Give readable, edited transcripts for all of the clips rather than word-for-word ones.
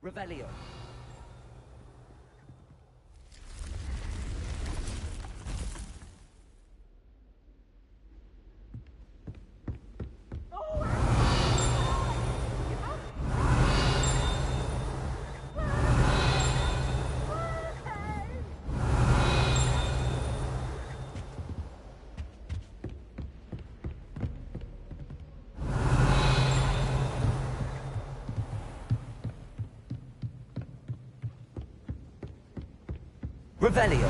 Revelio. Revelio.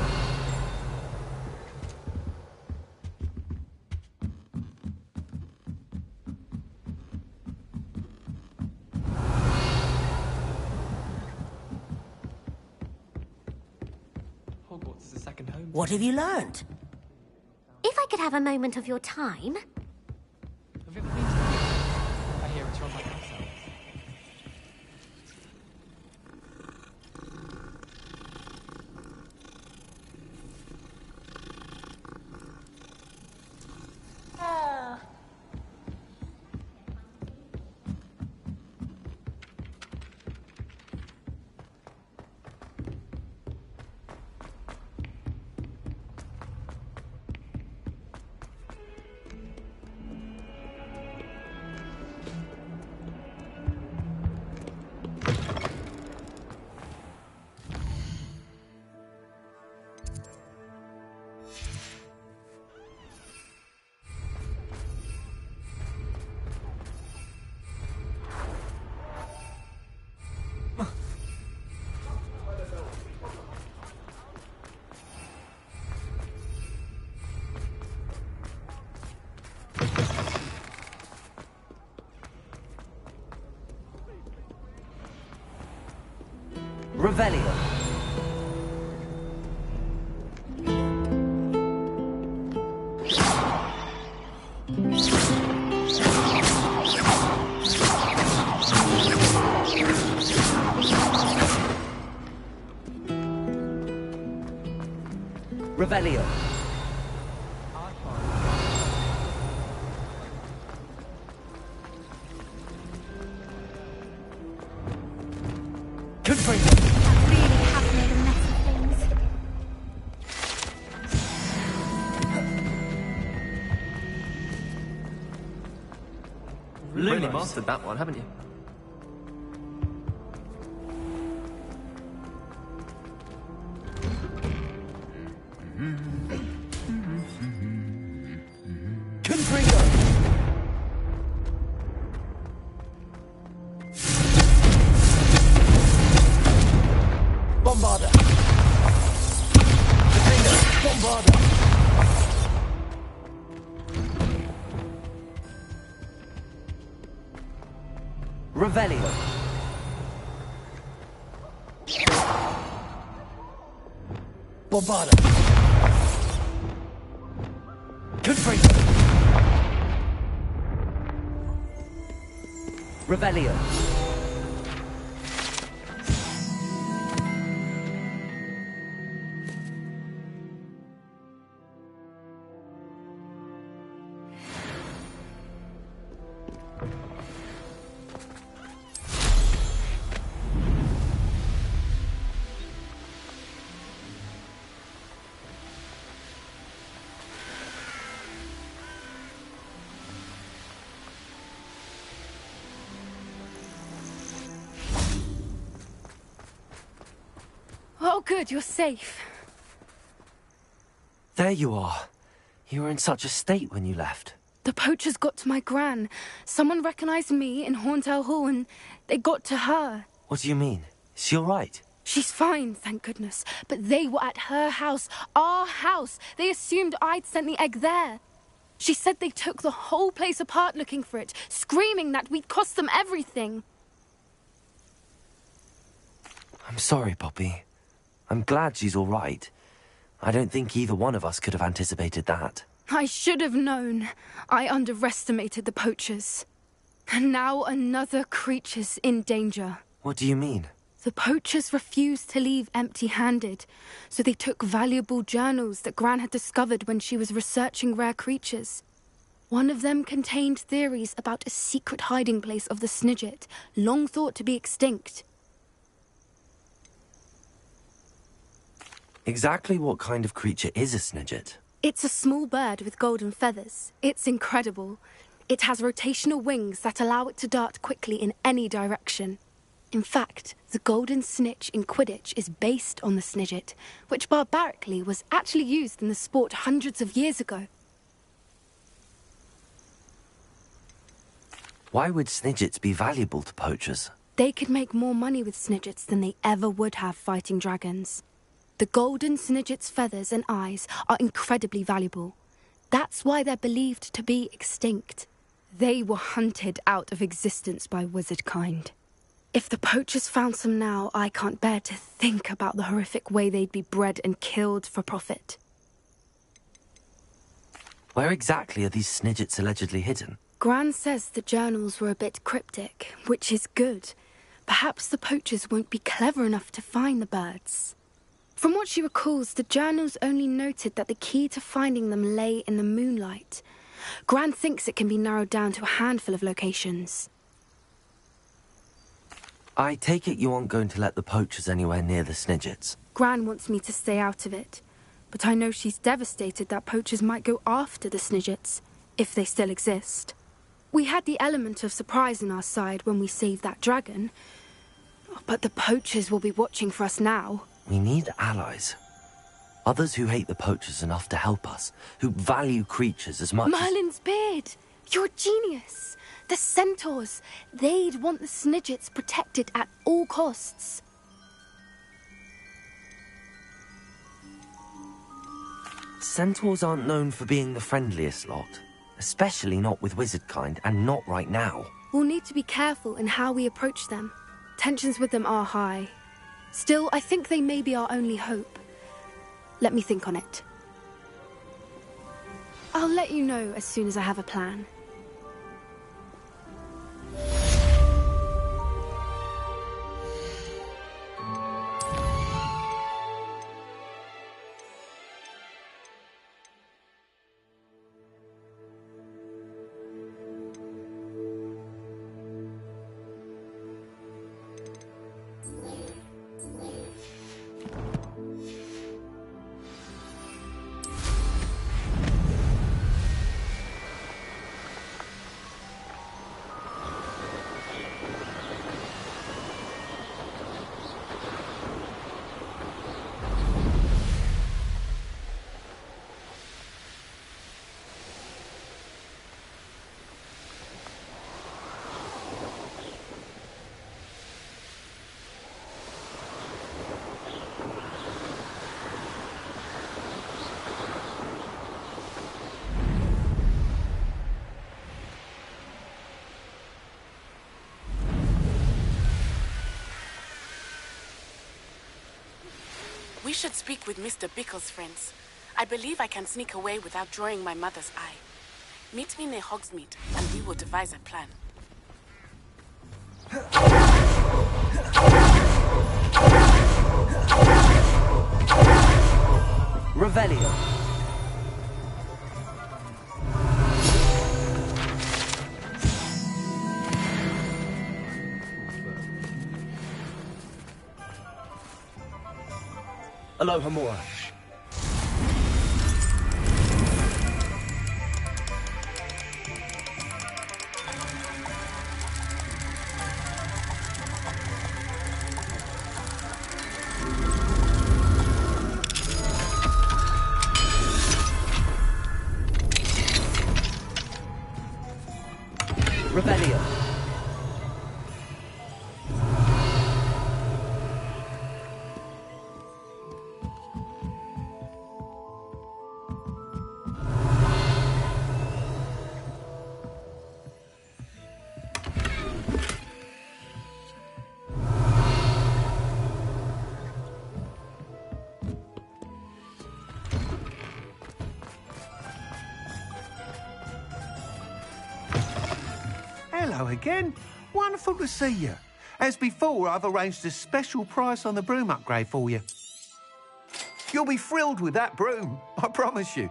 Hogwartz is a second home. What have you learned? If I could have a moment of your time. Have you ever been to Hogwarts? I hear it's run by house elves. Revelio. Revelio. Really mastered that one, haven't you? Bombarda. Bombarda. Revelio. Bombarda. Confringo. Revelio. Oh, good, you're safe. There you are. You were in such a state when you left. The poachers got to my gran. Someone recognized me in Horndale Hall and they got to her. What do you mean? Is she all right? She's fine, thank goodness. But they were at her house, our house. They assumed I'd sent the egg there. She said they took the whole place apart looking for it, screaming that we'd cost them everything. I'm sorry, Poppy. I'm glad she's all right. I don't think either one of us could have anticipated that. I should have known. I underestimated the poachers. And now another creature's in danger. What do you mean? The poachers refused to leave empty-handed, so they took valuable journals that Gran had discovered when she was researching rare creatures. One of them contained theories about a secret hiding place of the Snidget, long thought to be extinct. Exactly what kind of creature is a snidget? It's a small bird with golden feathers. It's incredible. It has rotational wings that allow it to dart quickly in any direction. In fact, the golden snitch in Quidditch is based on the snidget, which barbarically was actually used in the sport hundreds of years ago. Why would snidgets be valuable to poachers? They could make more money with snidgets than they ever would have fighting dragons. The golden snidget's feathers and eyes are incredibly valuable. That's why they're believed to be extinct. They were hunted out of existence by wizard kind. If the poachers found some now, I can't bear to think about the horrific way they'd be bred and killed for profit. Where exactly are these snidgets allegedly hidden? Gran says the journals were a bit cryptic, which is good. Perhaps the poachers won't be clever enough to find the birds. From what she recalls, the journals only noted that the key to finding them lay in the moonlight. Gran thinks it can be narrowed down to a handful of locations. I take it you aren't going to let the poachers anywhere near the snidgets. Gran wants me to stay out of it, but I know she's devastated that poachers might go after the snidgets, if they still exist. We had the element of surprise on our side when we saved that dragon, but the poachers will be watching for us now. We need allies. Others who hate the poachers enough to help us, who value creatures as much as... Merlin's beard! You're a genius! The centaurs! They'd want the snidgets protected at all costs. Centaurs aren't known for being the friendliest lot. Especially not with wizard kind, and not right now. We'll need to be careful in how we approach them. Tensions with them are high. Still, I think they may be our only hope. Let me think on it. I'll let you know as soon as I have a plan. We should speak with Mr. Bickle's friends. I believe I can sneak away without drawing my mother's eye. Meet me near Hogsmeade, and we will devise a plan. Revelio. Alohomora. Revelio. Hello again. Wonderful to see you. As before, I've arranged a special price on the broom upgrade for you. You'll be thrilled with that broom, I promise you.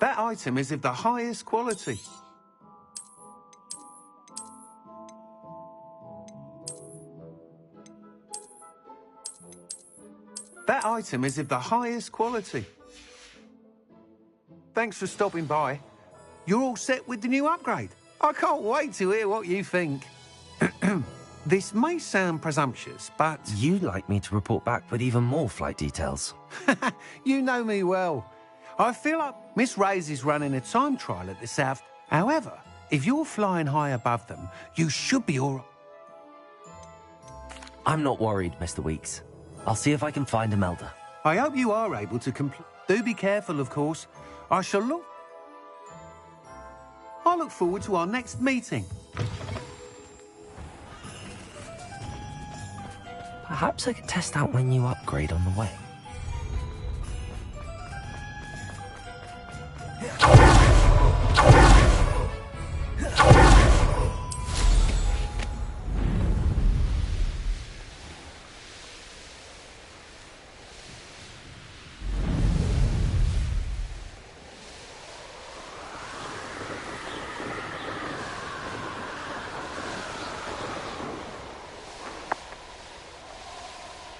That item is of the highest quality. That item is of the highest quality. Thanks for stopping by. You're all set with the new upgrade. I can't wait to hear what you think. This may sound presumptuous, but... You'd like me to report back with even more flight details. You know me well. I feel like Miss Reyes is running a time trial at the South. However, if you're flying high above them, you should be all right. I'm not worried, Mr. Weeks. I'll see if I can find Imelda. I hope you are able to complete. Do be careful, of course. I look forward to our next meeting. Perhaps I could test out my new upgrade on the way.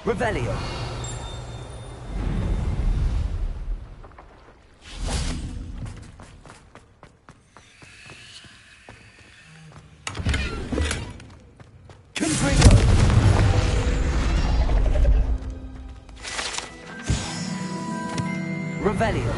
Revelio. Confringo. Revelio.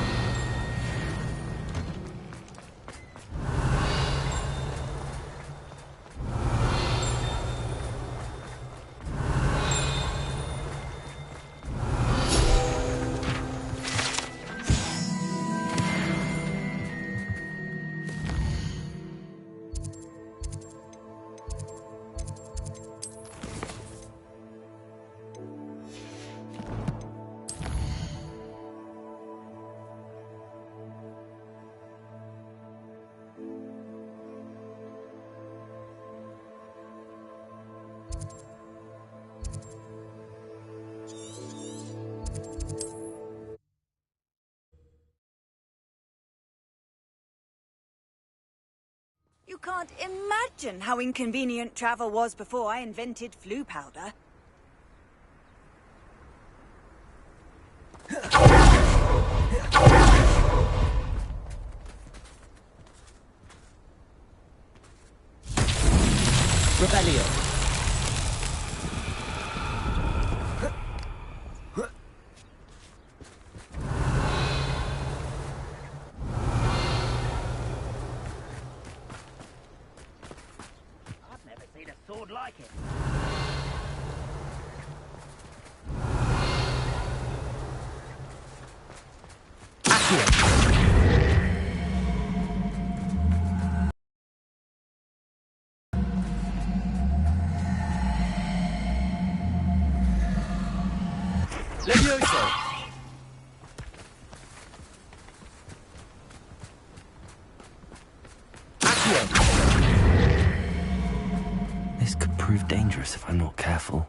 You can't imagine how inconvenient travel was before I invented flu powder. Revelio. I've never seen a sword like it. Levioso. This could prove dangerous if I'm not careful.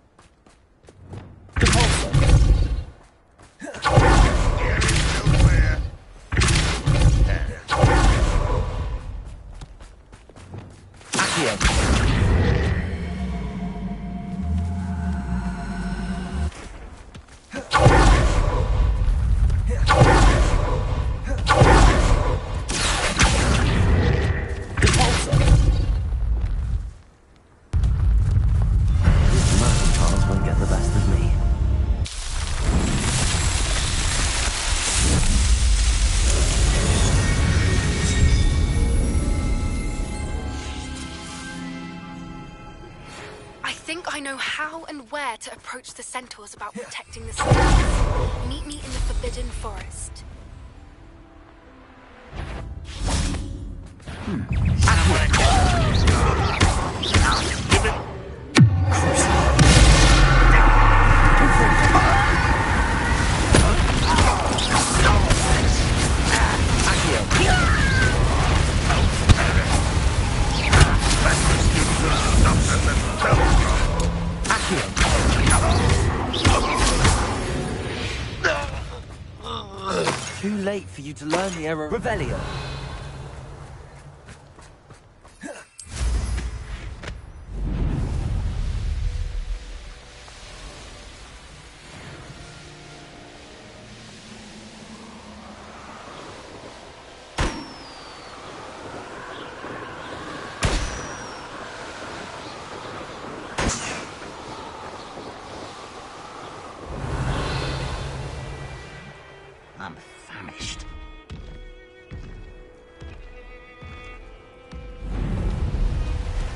I know how and where to approach the centaurs about protecting the city. Meet me in the Forbidden Forest. too late for you to learn the error. Revelio. I'm famished.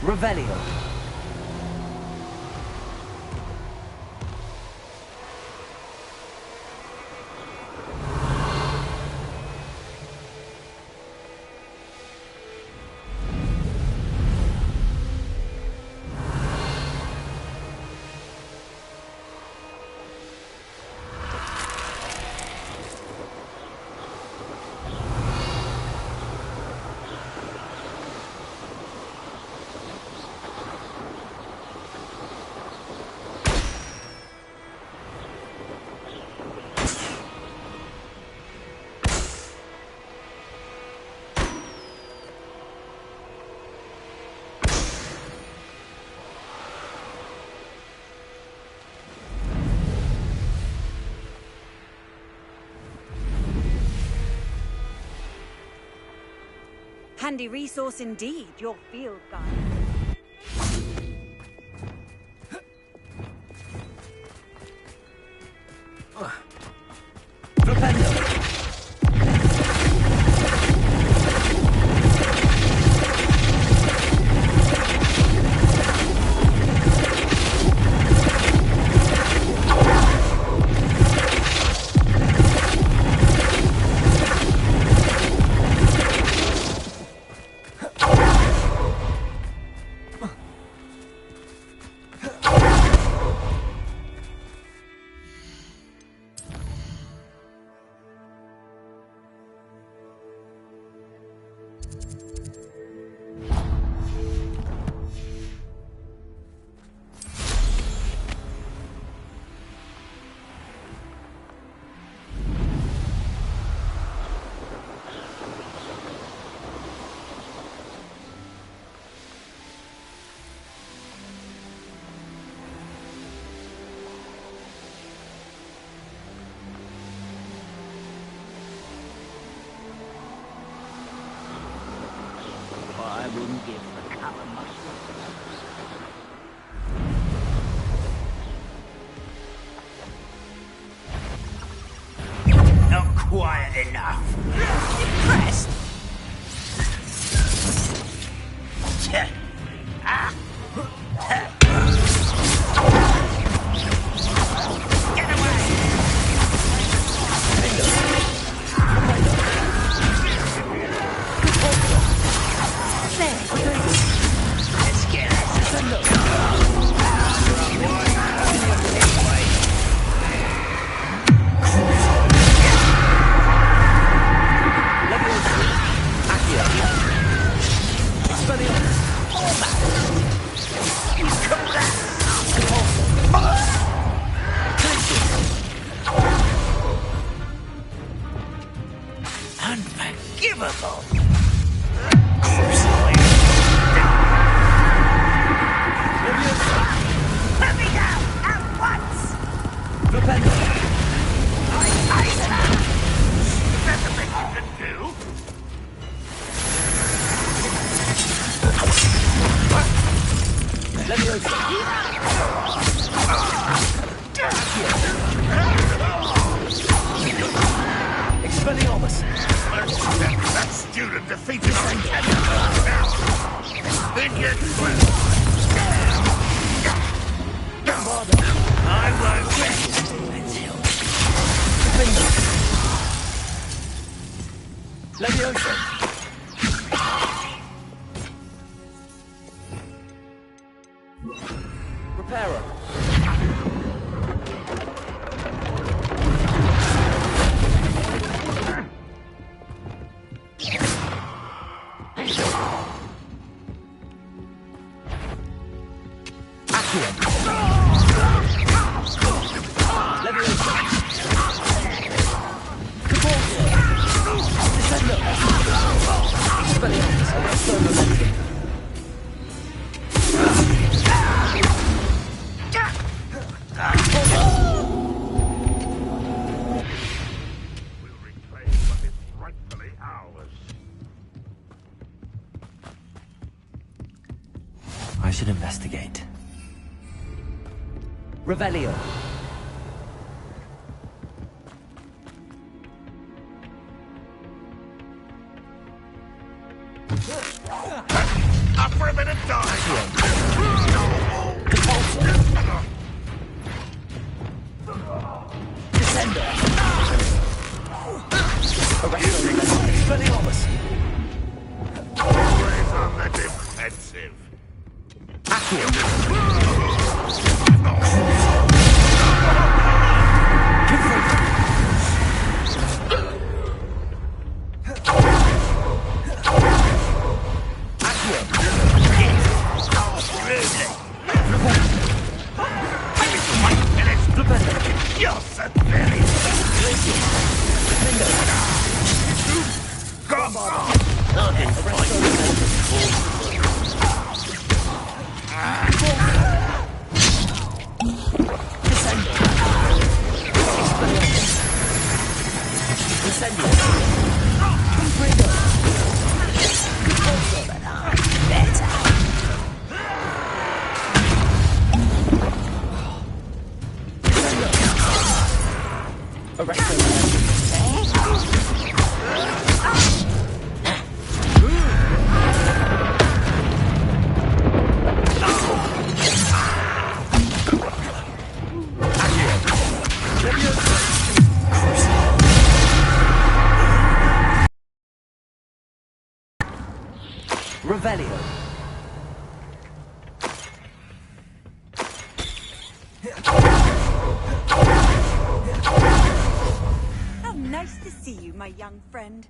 Revelio. Handy resource indeed, your field guide. I wouldn't give the cup of mustard. Not quiet enough. Impressed. Get away! Let's get Unforgivable. Let me go at once. I said, is that the best you can do? Expelliarmus. That student defeated our Vineyard I won't rest until Leviosa. Reparo. Leviosa. Caballo. investigate. Revelio. Up for a bit of time. Descender. Expelliarmus. Always on the defensive. You're so very Revelio. How nice to see you, my young friend.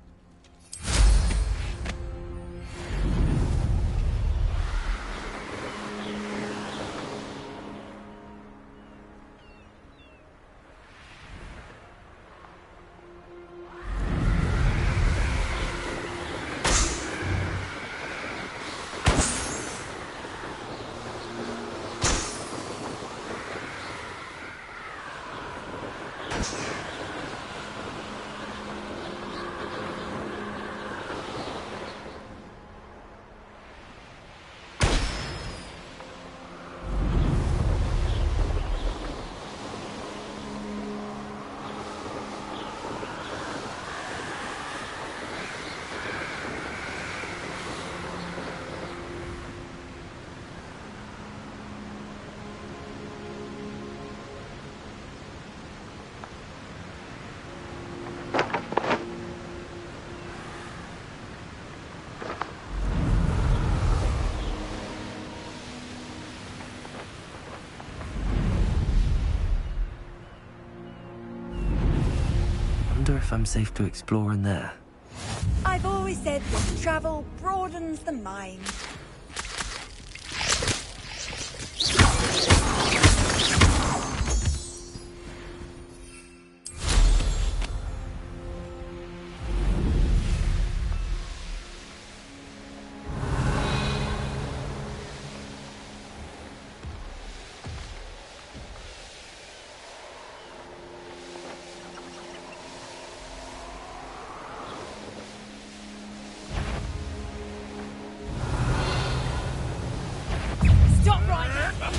Wonder if I'm safe to explore in there. I've always said that travel broadens the mind. Stop right now!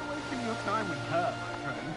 Wasting your time with her, my friend.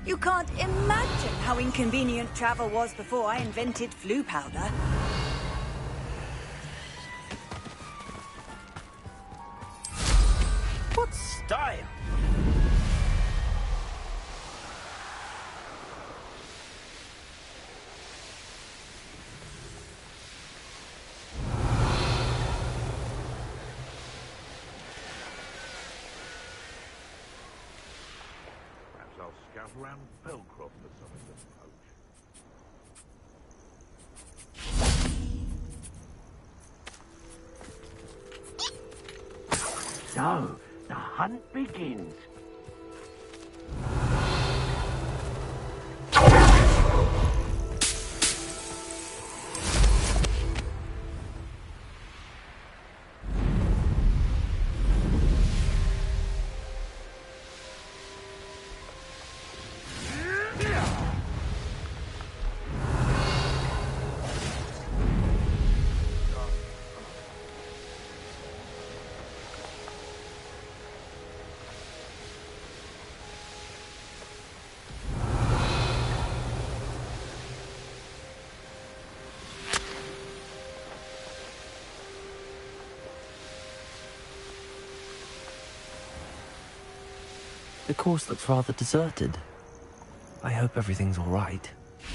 You can't imagine how inconvenient travel was before I invented flu powder. What style? Perhaps I'll scout around Belcroft for something to poach. So, the hunt begins. The course looks rather deserted. I hope everything's all right.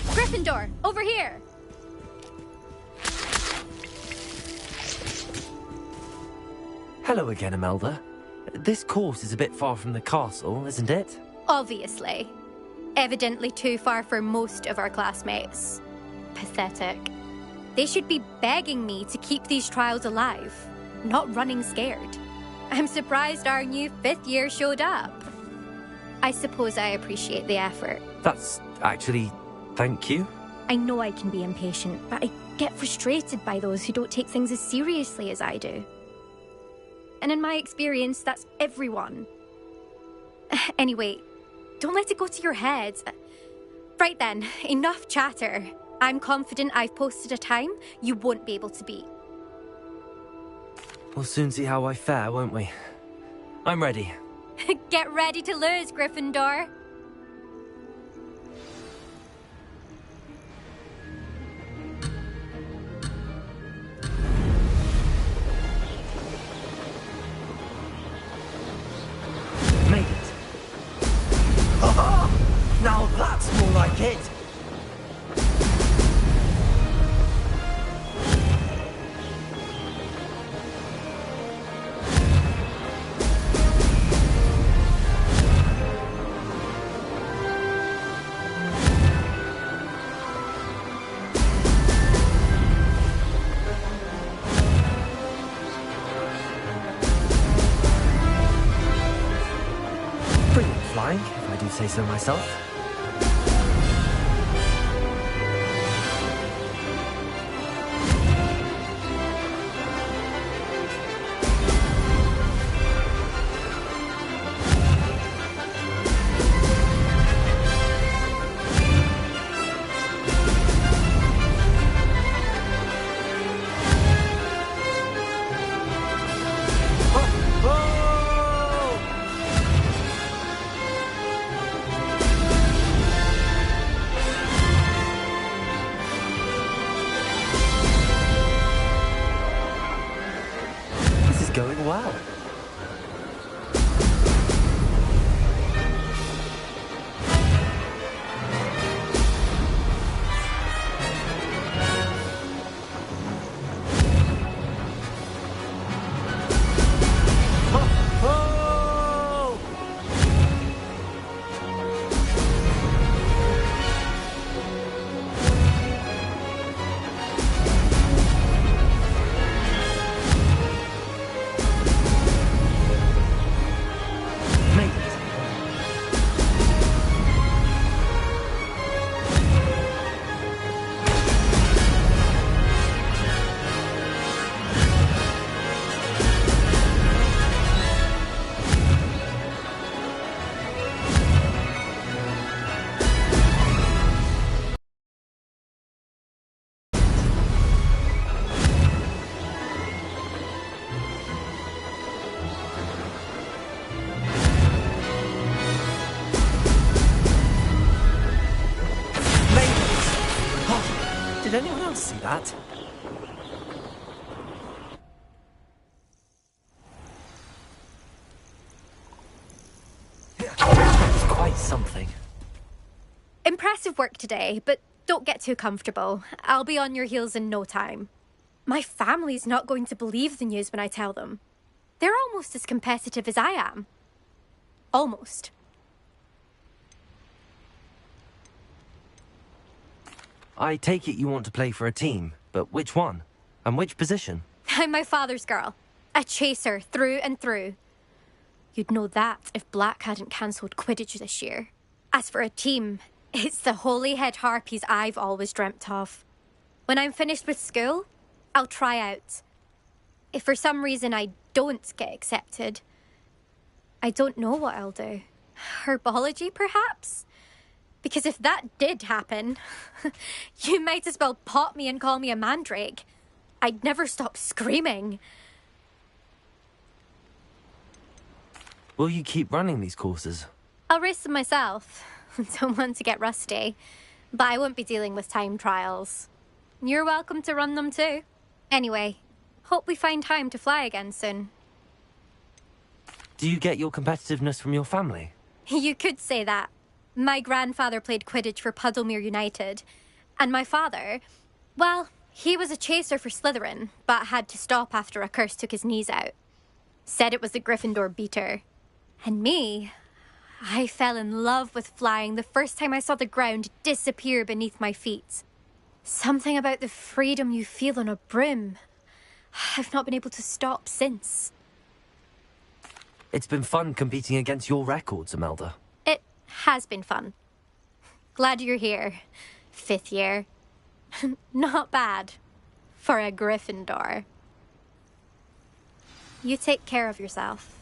Gryffindor, over here! Hello again, Imelda. This course is a bit far from the castle, isn't it? Obviously. Evidently too far for most of our classmates. Pathetic. They should be begging me to keep these trials alive, not running scared. I'm surprised our new 5th year showed up. I suppose I appreciate the effort. That's actually... thank you. I know I can be impatient, but I get frustrated by those who don't take things as seriously as I do. And in my experience, that's everyone. Anyway, don't let it go to your head. Right then, enough chatter. I'm confident I've posted a time you won't be able to beat. We'll soon see how I fare, won't we? I'm ready. Get ready to lose, Gryffindor. Made it. Now that's more like it. Brilliant flying, if I do say so myself. anyone else see that? That was quite something. Impressive work today, but don't get too comfortable. I'll be on your heels in no time. My family's not going to believe the news when I tell them. They're almost as competitive as I am. Almost. I take it you want to play for a team, but which one? And which position? I'm my father's girl. A chaser through and through. You'd know that if Black hadn't cancelled Quidditch this year. As for a team, it's the Holyhead Harpies I've always dreamt of. When I'm finished with school, I'll try out. If for some reason I don't get accepted, I don't know what I'll do. Herbology, perhaps? Because if that did happen, you might as well pop me and call me a mandrake. I'd never stop screaming. Will you keep running these courses? I'll race them myself. Don't want to get rusty. But I won't be dealing with time trials. You're welcome to run them too. Anyway, hope we find time to fly again soon. Do you get your competitiveness from your family? You could say that. My grandfather played Quidditch for Puddlemere United. And my father, well, he was a chaser for Slytherin, but had to stop after a curse took his knees out. Said it was the Gryffindor beater. And me, I fell in love with flying the first time I saw the ground disappear beneath my feet. Something about the freedom you feel on a broom. I've not been able to stop since. It's been fun competing against your records, Imelda. It has been fun. Glad you're here. 5th year. Not bad. For a Gryffindor. You take care of yourself.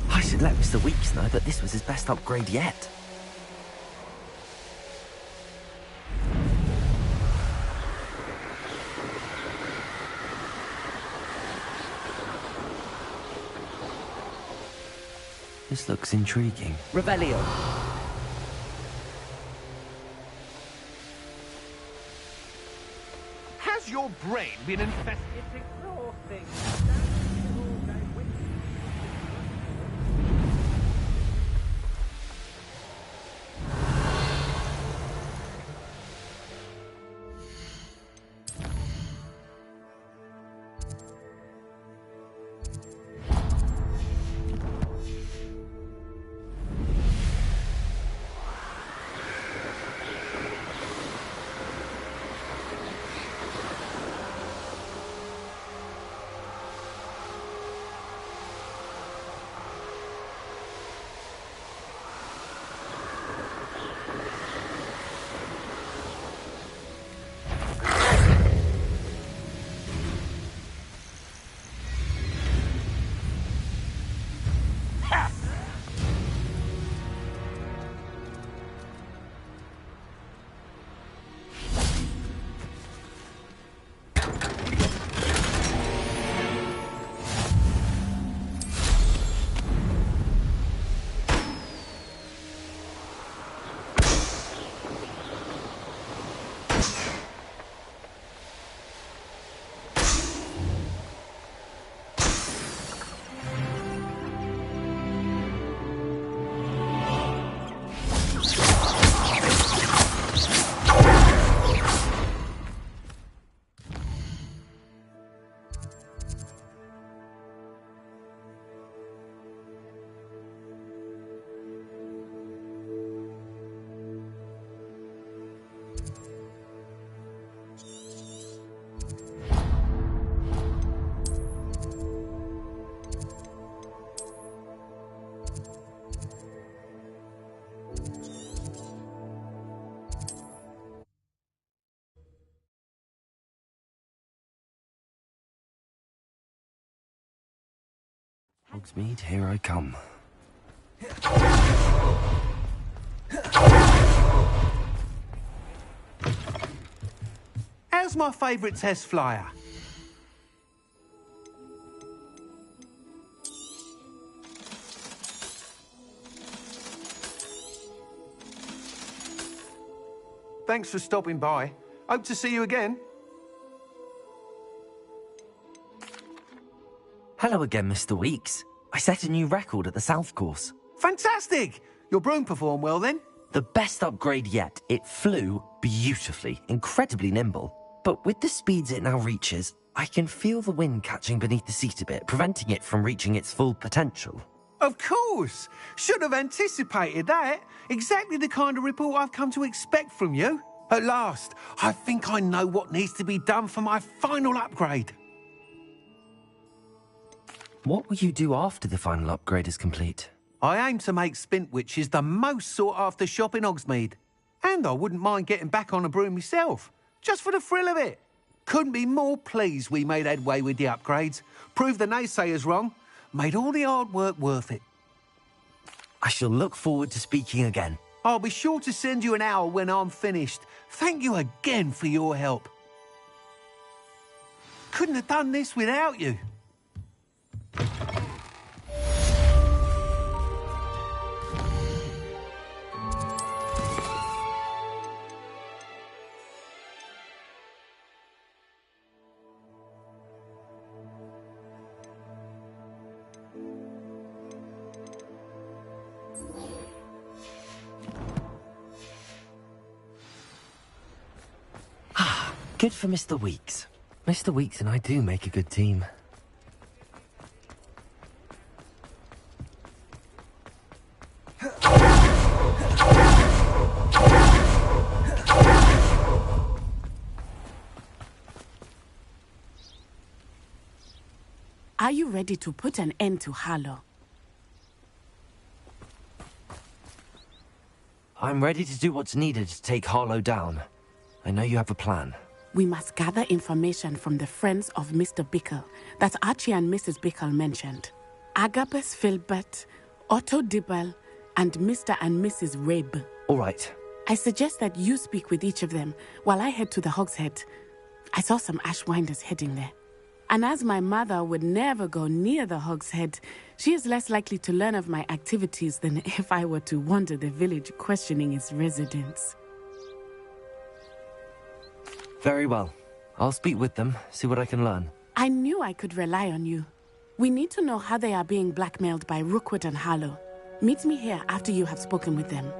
I should let Mr. Weeks know that this was his best upgrade yet. This looks intriguing. Revelio. Has your brain been infested? It's exhausting. Hogsmeade, here I come. How's my favourite test flyer? Thanks for stopping by. Hope to see you again. Hello again, Mr. Weeks. I set a new record at the South Course. Fantastic! Your broom performed well then? The best upgrade yet. It flew beautifully, incredibly nimble. But with the speeds it now reaches, I can feel the wind catching beneath the seat a bit, preventing it from reaching its full potential. Of course! Should have anticipated that. Exactly the kind of report I've come to expect from you. At last, I think I know what needs to be done for my final upgrade. What will you do after the final upgrade is complete? I aim to make Spintwitches the most sought-after shop in Hogsmeade. And I wouldn't mind getting back on a broom myself, just for the thrill of it. Couldn't be more pleased we made headway with the upgrades, proved the naysayers wrong, made all the hard work worth it. I shall look forward to speaking again. I'll be sure to send you an owl when I'm finished. Thank you again for your help. Couldn't have done this without you. Good for Mr. Weeks. Mr. Weeks and I do make a good team. Are you ready to put an end to Harlow? I'm ready to do what's needed to take Harlow down. I know you have a plan. We must gather information from the friends of Mr. Bickle that Archie and Mrs. Bickle mentioned. Agabus Filbert, Otto Dibble, and Mr. and Mrs. Rabe. All right. I suggest that you speak with each of them while I head to the Hogshead. I saw some Ashwinders heading there. And as my mother would never go near the Hogshead, she is less likely to learn of my activities than if I were to wander the village questioning its residents. Very well. I'll speak with them, see what I can learn. I knew I could rely on you. We need to know how they are being blackmailed by Rookwood and Harlow. Meet me here after you have spoken with them.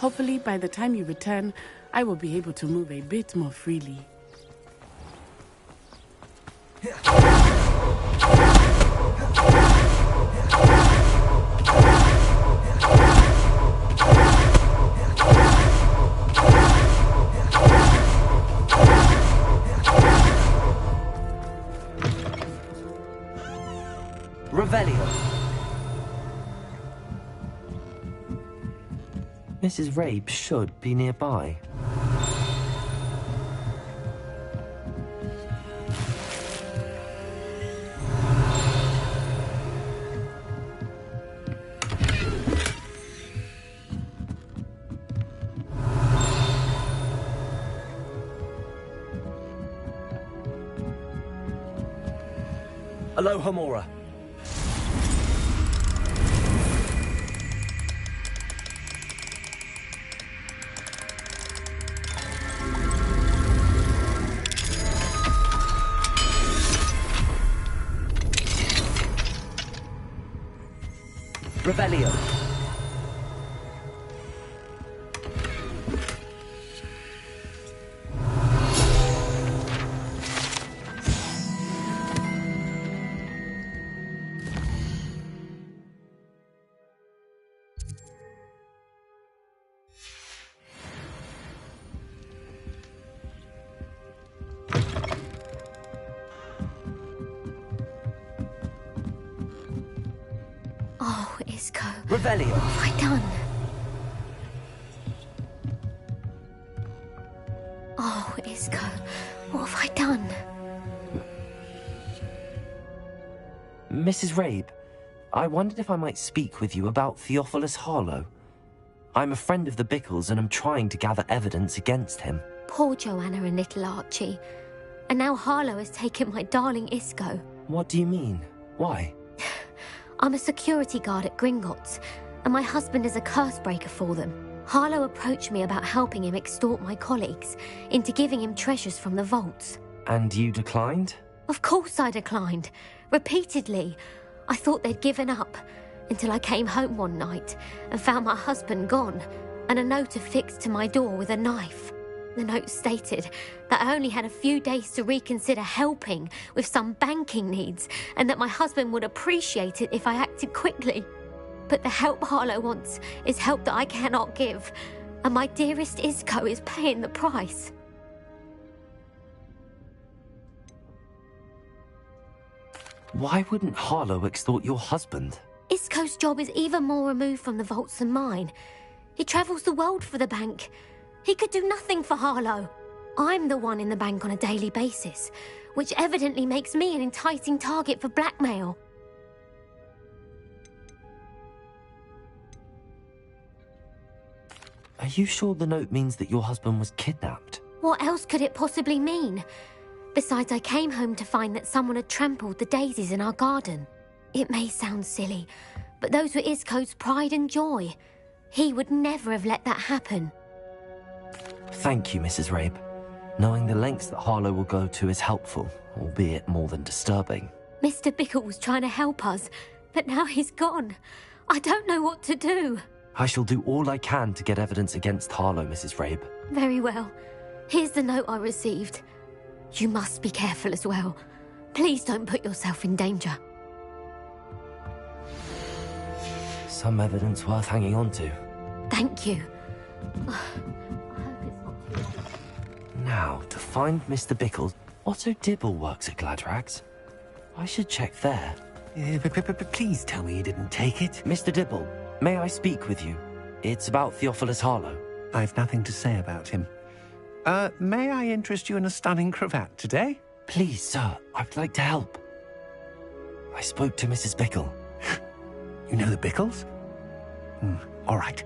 Hopefully, by the time you return, I will be able to move a bit more freely. Revelio. Mrs. Rabe should be nearby. Aloha, Mora. Revelio. Oh, Isco. Revelio. What have I done? Oh, Isco. What have I done? Mrs. Rabe, I wondered if I might speak with you about Theophilus Harlow. I'm a friend of the Bickles and I'm trying to gather evidence against him. Poor Joanna and little Archie. And now Harlow has taken my darling Isco. What do you mean? Why? I'm a security guard at Gringotts, and my husband is a curse breaker for them. Harlow approached me about helping him extort my colleagues into giving him treasures from the vaults. And you declined? Of course I declined. Repeatedly. I thought they'd given up, until I came home one night and found my husband gone, and a note affixed to my door with a knife. The note stated that I only had a few days to reconsider helping with some banking needs, and that my husband would appreciate it if I acted quickly. But the help Harlow wants is help that I cannot give, and my dearest Isco is paying the price. Why wouldn't Harlow extort your husband? Isco's job is even more removed from the vaults than mine. He travels the world for the bank. He could do nothing for Harlow. I'm the one in the bank on a daily basis, which evidently makes me an enticing target for blackmail. Are you sure the note means that your husband was kidnapped? What else could it possibly mean? Besides, I came home to find that someone had trampled the daisies in our garden. It may sound silly, but those were Isco's pride and joy. He would never have let that happen. Thank you, Mrs. Rabe. Knowing the lengths that Harlow will go to is helpful, albeit more than disturbing. Mr. Bickle was trying to help us, but now he's gone. I don't know what to do. I shall do all I can to get evidence against Harlow, Mrs. Rabe. Very well. Here's the note I received. You must be careful as well. Please don't put yourself in danger. Some evidence worth hanging on to. Thank you. Now, to find Mr. Bickle, Otto Dibble works at Gladrags. I should check there. Please tell me you didn't take it. Mr. Dibble, may I speak with you? It's about Theophilus Harlow. I've nothing to say about him. May I interest you in a stunning cravat today? Please, sir, I'd like to help. I spoke to Mrs. Bickle. You know the Bickles? All right.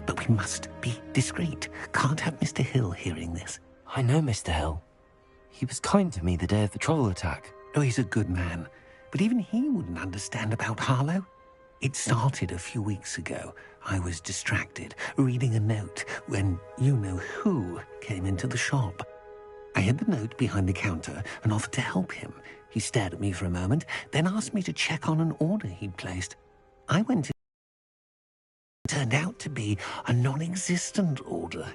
But we must be discreet. Can't have Mr. Hill hearing this. I know Mr. Hill. He was kind to me the day of the troll attack. Oh, he's a good man. But even he wouldn't understand about Harlow. It started a few weeks ago. I was distracted, reading a note, when you-know-who came into the shop. I hid the note behind the counter and offered to help him. He stared at me for a moment, then asked me to check on an order he'd placed. I went in. It turned out to be a non-existent order.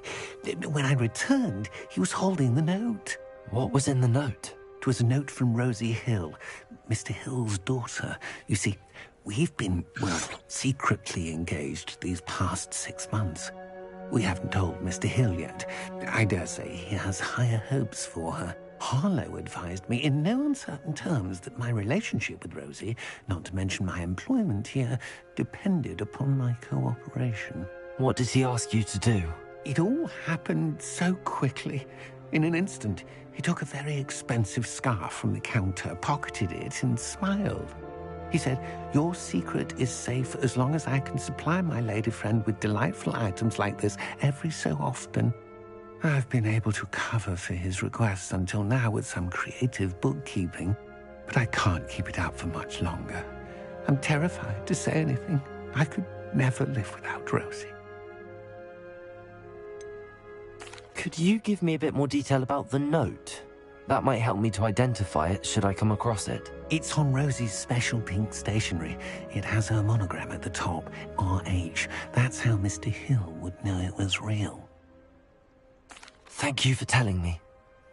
When I returned, he was holding the note. What was in the note? It was a note from Rosie Hill, Mr. Hill's daughter. You see, we've been, well, secretly engaged these past 6 months. We haven't told Mr. Hill yet. I dare say he has higher hopes for her. Harlow advised me in no uncertain terms that my relationship with Rosie, not to mention my employment here, depended upon my cooperation. What did he ask you to do? It all happened so quickly. In an instant, he took a very expensive scarf from the counter, pocketed it, and smiled. He said, "Your secret is safe as long as I can supply my lady friend with delightful items like this every so often." I've been able to cover for his requests until now with some creative bookkeeping, but I can't keep it up for much longer. I'm terrified to say anything. I could never live without Rosie. Could you give me a bit more detail about the note? That might help me to identify it should I come across it. It's on Rosie's special pink stationery. It has her monogram at the top, RH. That's how Mr. Hill would know it was real. Thank you for telling me.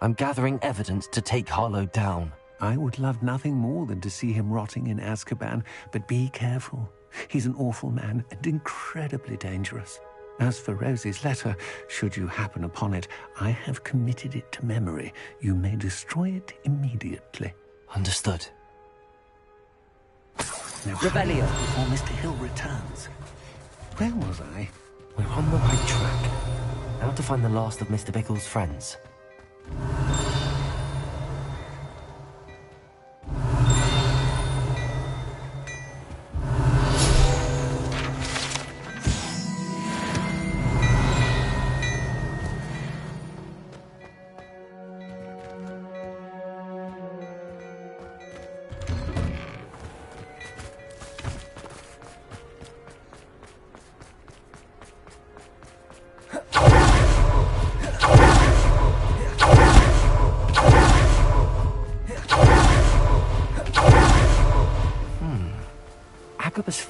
I'm gathering evidence to take Harlow down. I would love nothing more than to see him rotting in Azkaban, but be careful. He's an awful man and incredibly dangerous. As for Rosie's letter, should you happen upon it, I have committed it to memory. You may destroy it immediately. Understood. Now, hurry up before Mr. Hill returns. Where was I? We're on the right track. Now to find the last of Mr. Bickle's friends.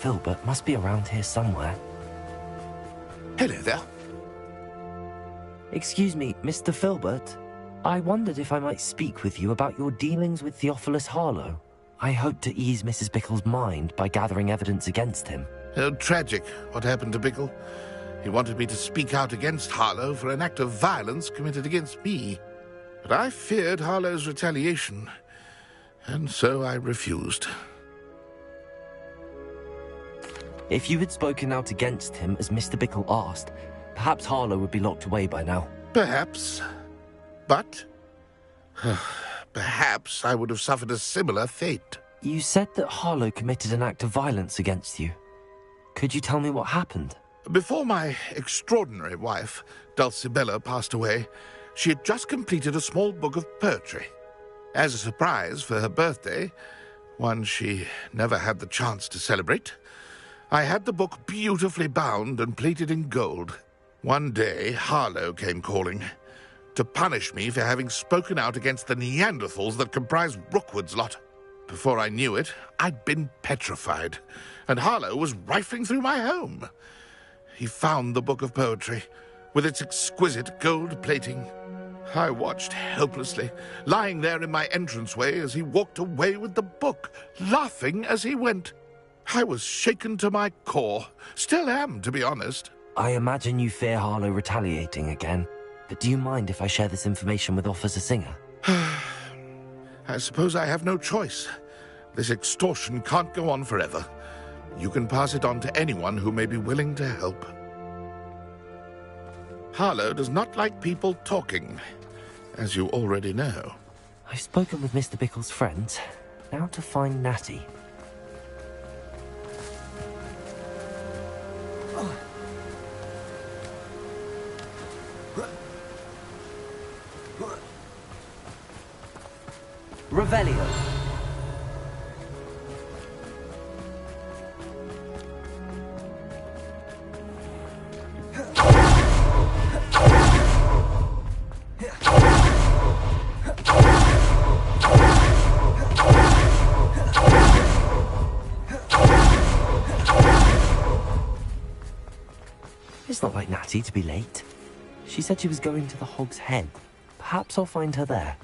Filbert must be around here somewhere. Hello there. Excuse me, Mr. Filbert. I wondered if I might speak with you about your dealings with Theophilus Harlow. I hope to ease Mrs. Bickle's mind by gathering evidence against him. Oh, tragic what happened to Bickle. He wanted me to speak out against Harlow for an act of violence committed against me. But I feared Harlow's retaliation, and so I refused. If you had spoken out against him as Mr. Bickle asked, perhaps Harlow would be locked away by now. Perhaps. But perhaps I would have suffered a similar fate. You said that Harlow committed an act of violence against you. Could you tell me what happened? Before my extraordinary wife, Dulcibella, passed away, she had just completed a small book of poetry. As a surprise for her birthday, one she never had the chance to celebrate, I had the book beautifully bound and plated in gold. One day, Harlow came calling to punish me for having spoken out against the Neanderthals that comprise Rookwood's lot. Before I knew it, I'd been petrified, and Harlow was rifling through my home. He found the book of poetry, with its exquisite gold plating. I watched helplessly, lying there in my entranceway as he walked away with the book, laughing as he went. I was shaken to my core. Still am, to be honest. I imagine you fear Harlow retaliating again, but do you mind if I share this information with Officer Singer? I suppose I have no choice. This extortion can't go on forever. You can pass it on to anyone who may be willing to help. Harlow does not like people talking, as you already know. I've spoken with Mr. Bickle's friends. Now to find Natty. Revelio. It's not like Natty to be late. She said she was going to the Hog's Head. Perhaps I'll find her there.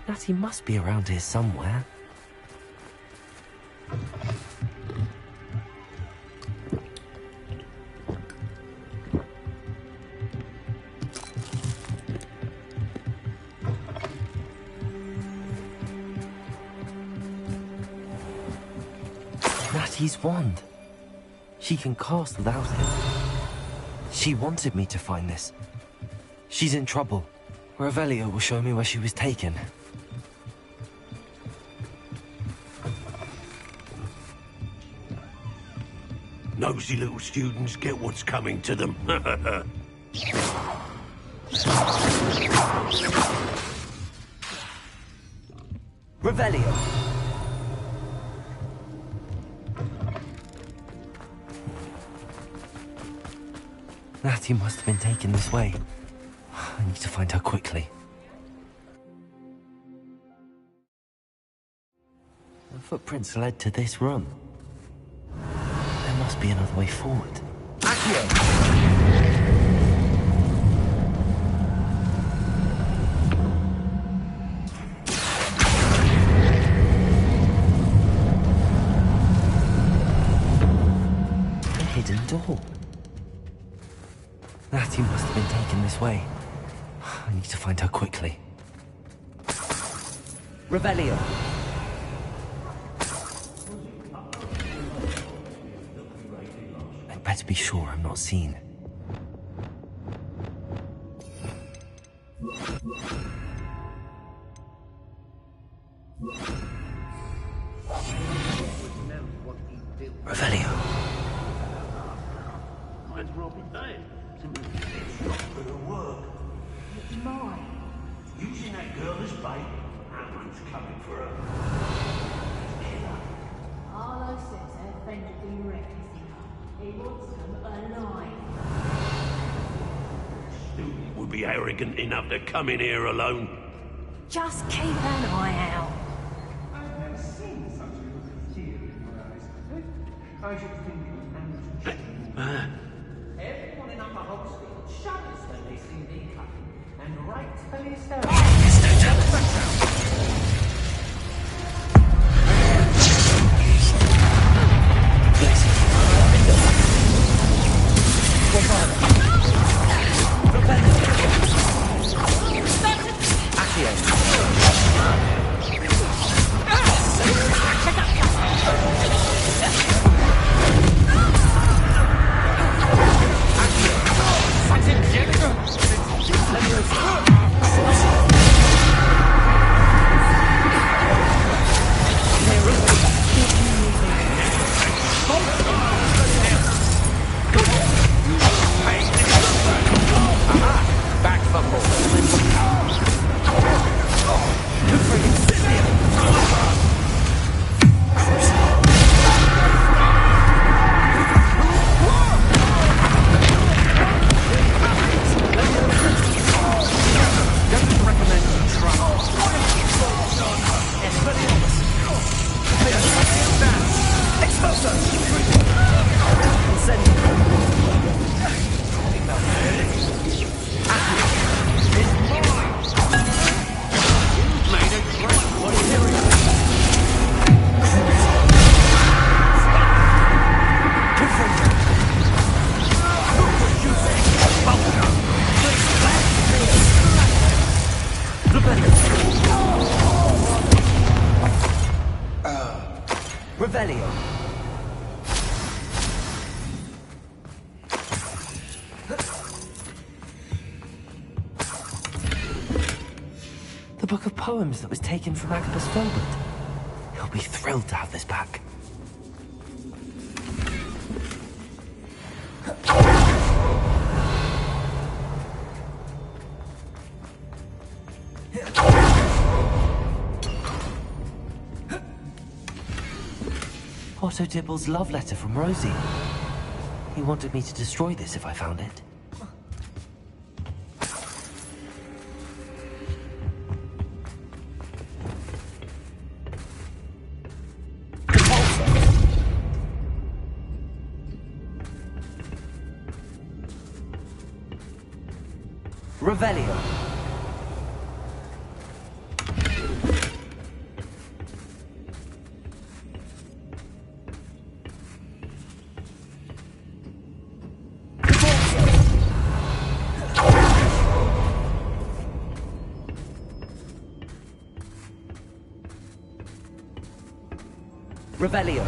Natty must be around here somewhere. Natty's wand. She can cast without it. She wanted me to find this. She's in trouble. Revelio will show me where she was taken. Nosy little students get what's coming to them. Revelio. Natty must have been taken this way. I need to find her quickly. The footprints led to this room. There must be another way forward. A hidden door. Natty must have been taken this way. I need to find her quickly. Revelio. I'd better be sure I'm not seen. Revelio. Might as well be dead. It's not gonna work. It's mine. Using that girl as bait, Ambrose coming for her. Kill her. Arlo says her friend has been reckless enough. He wants them alive. Who would be arrogant enough to come in here alone? Just keep an eye out. I've never seen such a look of fear in your eyes. I should think you everyone in Upper Hogsfield shudders when they see me coming, and rightfully so. The book of poems that was taken from Agabus Filbert. He'll be thrilled to have this back. Otto Dibble's love letter from Rosie. He wanted me to destroy this if I found it. Revelio. Revelio.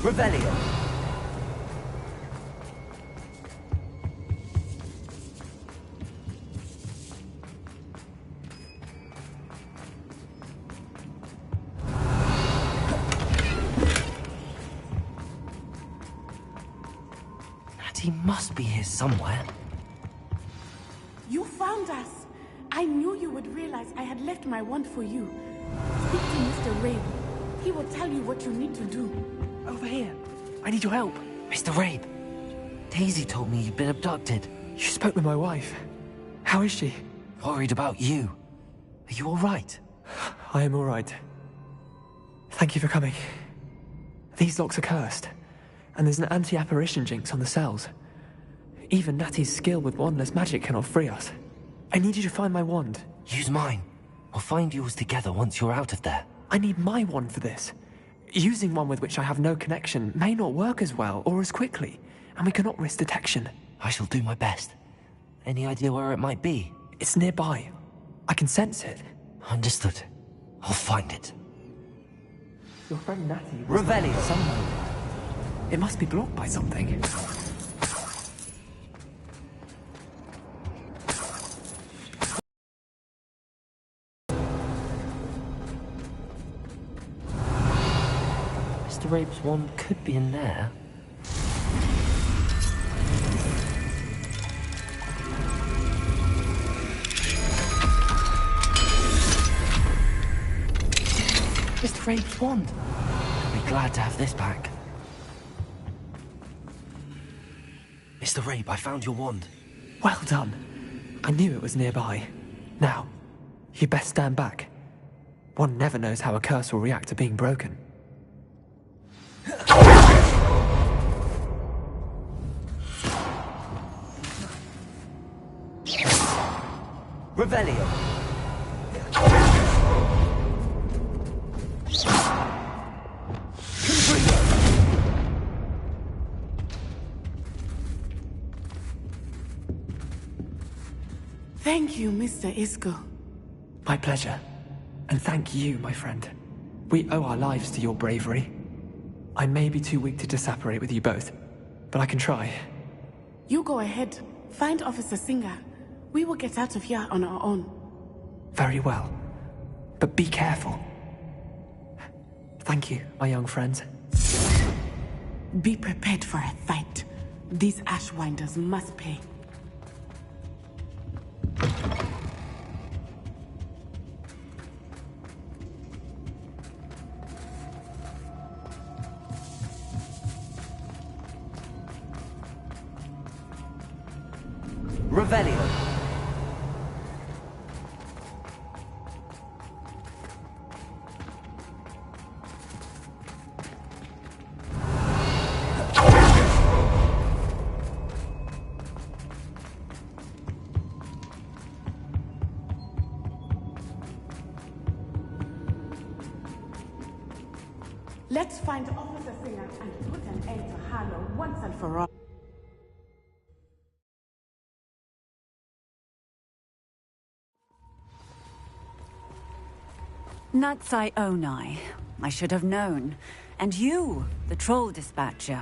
Revelio. Natty must be here somewhere. You found us. I knew you would realize I had left my wand for you. Speak to Mr. Rabe. He will tell you what you need to do. Over here. I need your help. Mr. Rabe, Daisy told me you'd been abducted. You spoke with my wife. How is she? Worried about you. Are you all right? I am all right. Thank you for coming. These locks are cursed, and there's an anti-apparition jinx on the cells. Even Natty's skill with wandless magic cannot free us. I need you to find my wand. Use mine. We'll find yours together once you're out of there. I need my wand for this. Using one with which I have no connection may not work as well or as quickly, and we cannot risk detection. I shall do my best. Any idea where it might be? It's nearby. I can sense it. Understood. I'll find it. Your friend Natty... Revelio! Somewhere. It must be blocked by something. Mr. Rabe's wand could be in there. Mr. Rabe's wand! I'll be glad to have this back. Mr. Rabe, I found your wand. Well done. I knew it was nearby. Now, you best stand back. One never knows how a curse will react to being broken. Revelio! Thank you, Mr. Isco. My pleasure. And thank you, my friend. We owe our lives to your bravery. I may be too weak to disapparate with you both, but I can try. You go ahead. Find Officer Singer. We will get out of here on our own. Very well. But be careful. Thank you, my young friends. Be prepared for a fight. These Ashwinders must pay. Revelio! Let's find Officer Singer and put an end to Harlow once and for all. Natsai Onai. I should have known. And you, the troll dispatcher.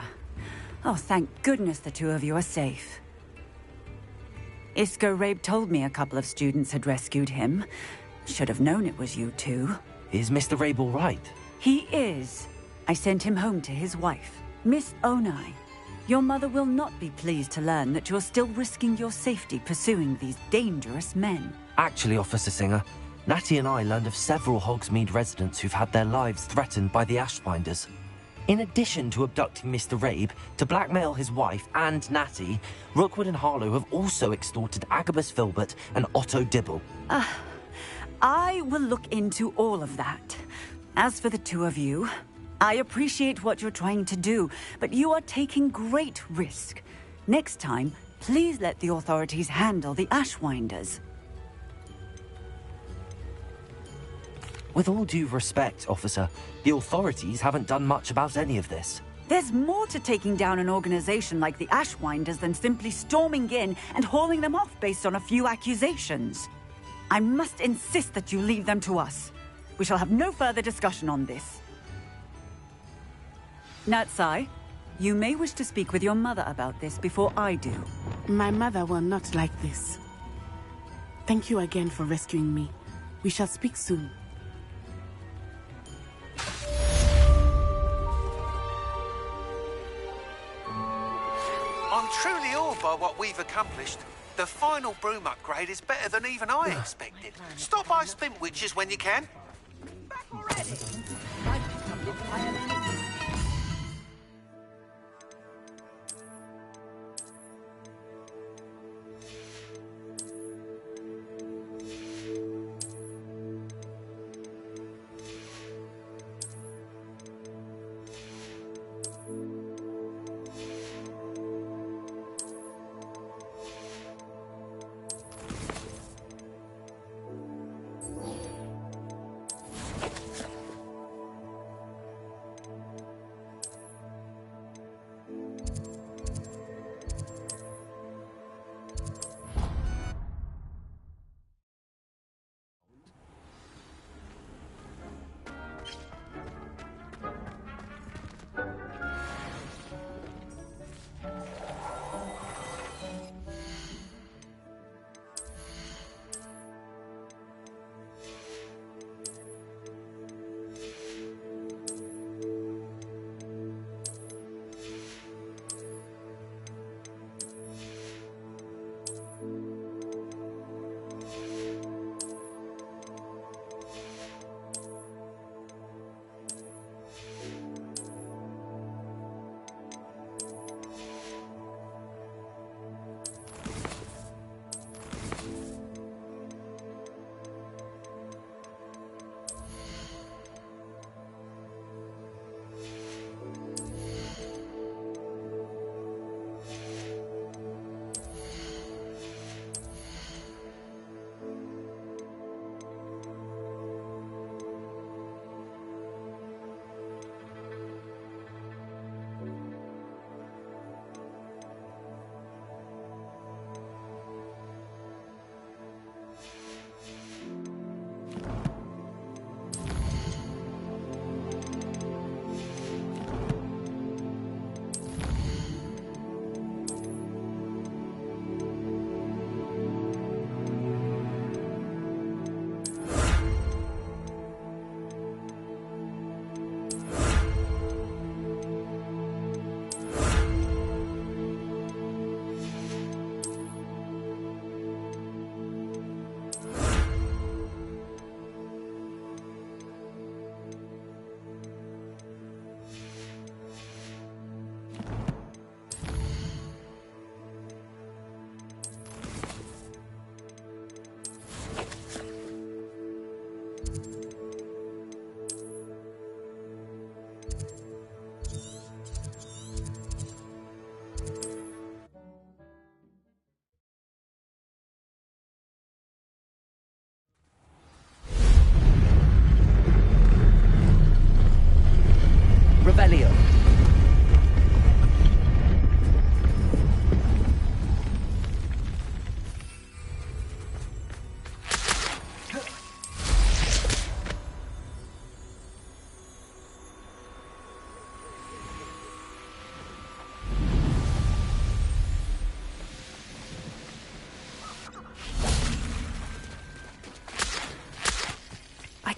Oh, thank goodness the two of you are safe. Isco Rabe told me a couple of students had rescued him. Should have known it was you two. Is Mr. Rabe all right? He is. I sent him home to his wife, Miss Onai. Your mother will not be pleased to learn that you're still risking your safety pursuing these dangerous men. Actually, Officer Singer, Natty and I learned of several Hogsmeade residents who've had their lives threatened by the Ashbinders. In addition to abducting Mr. Rabe to blackmail his wife and Natty, Rookwood and Harlow have also extorted Agabus Filbert and Otto Dibble. I will look into all of that. As for the two of you, I appreciate what you're trying to do, but you are taking great risk. Next time, please let the authorities handle the Ashwinders. With all due respect, officer, the authorities haven't done much about any of this. There's more to taking down an organization like the Ashwinders than simply storming in and hauling them off based on a few accusations. I must insist that you leave them to us. We shall have no further discussion on this. Natsai, you may wish to speak with your mother about this before I do. My mother will not like this. Thank you again for rescuing me. We shall speak soon. I'm truly awed by what we've accomplished. The final broom upgrade is better than even I expected. Stop by Spintwitches when you can. Back already?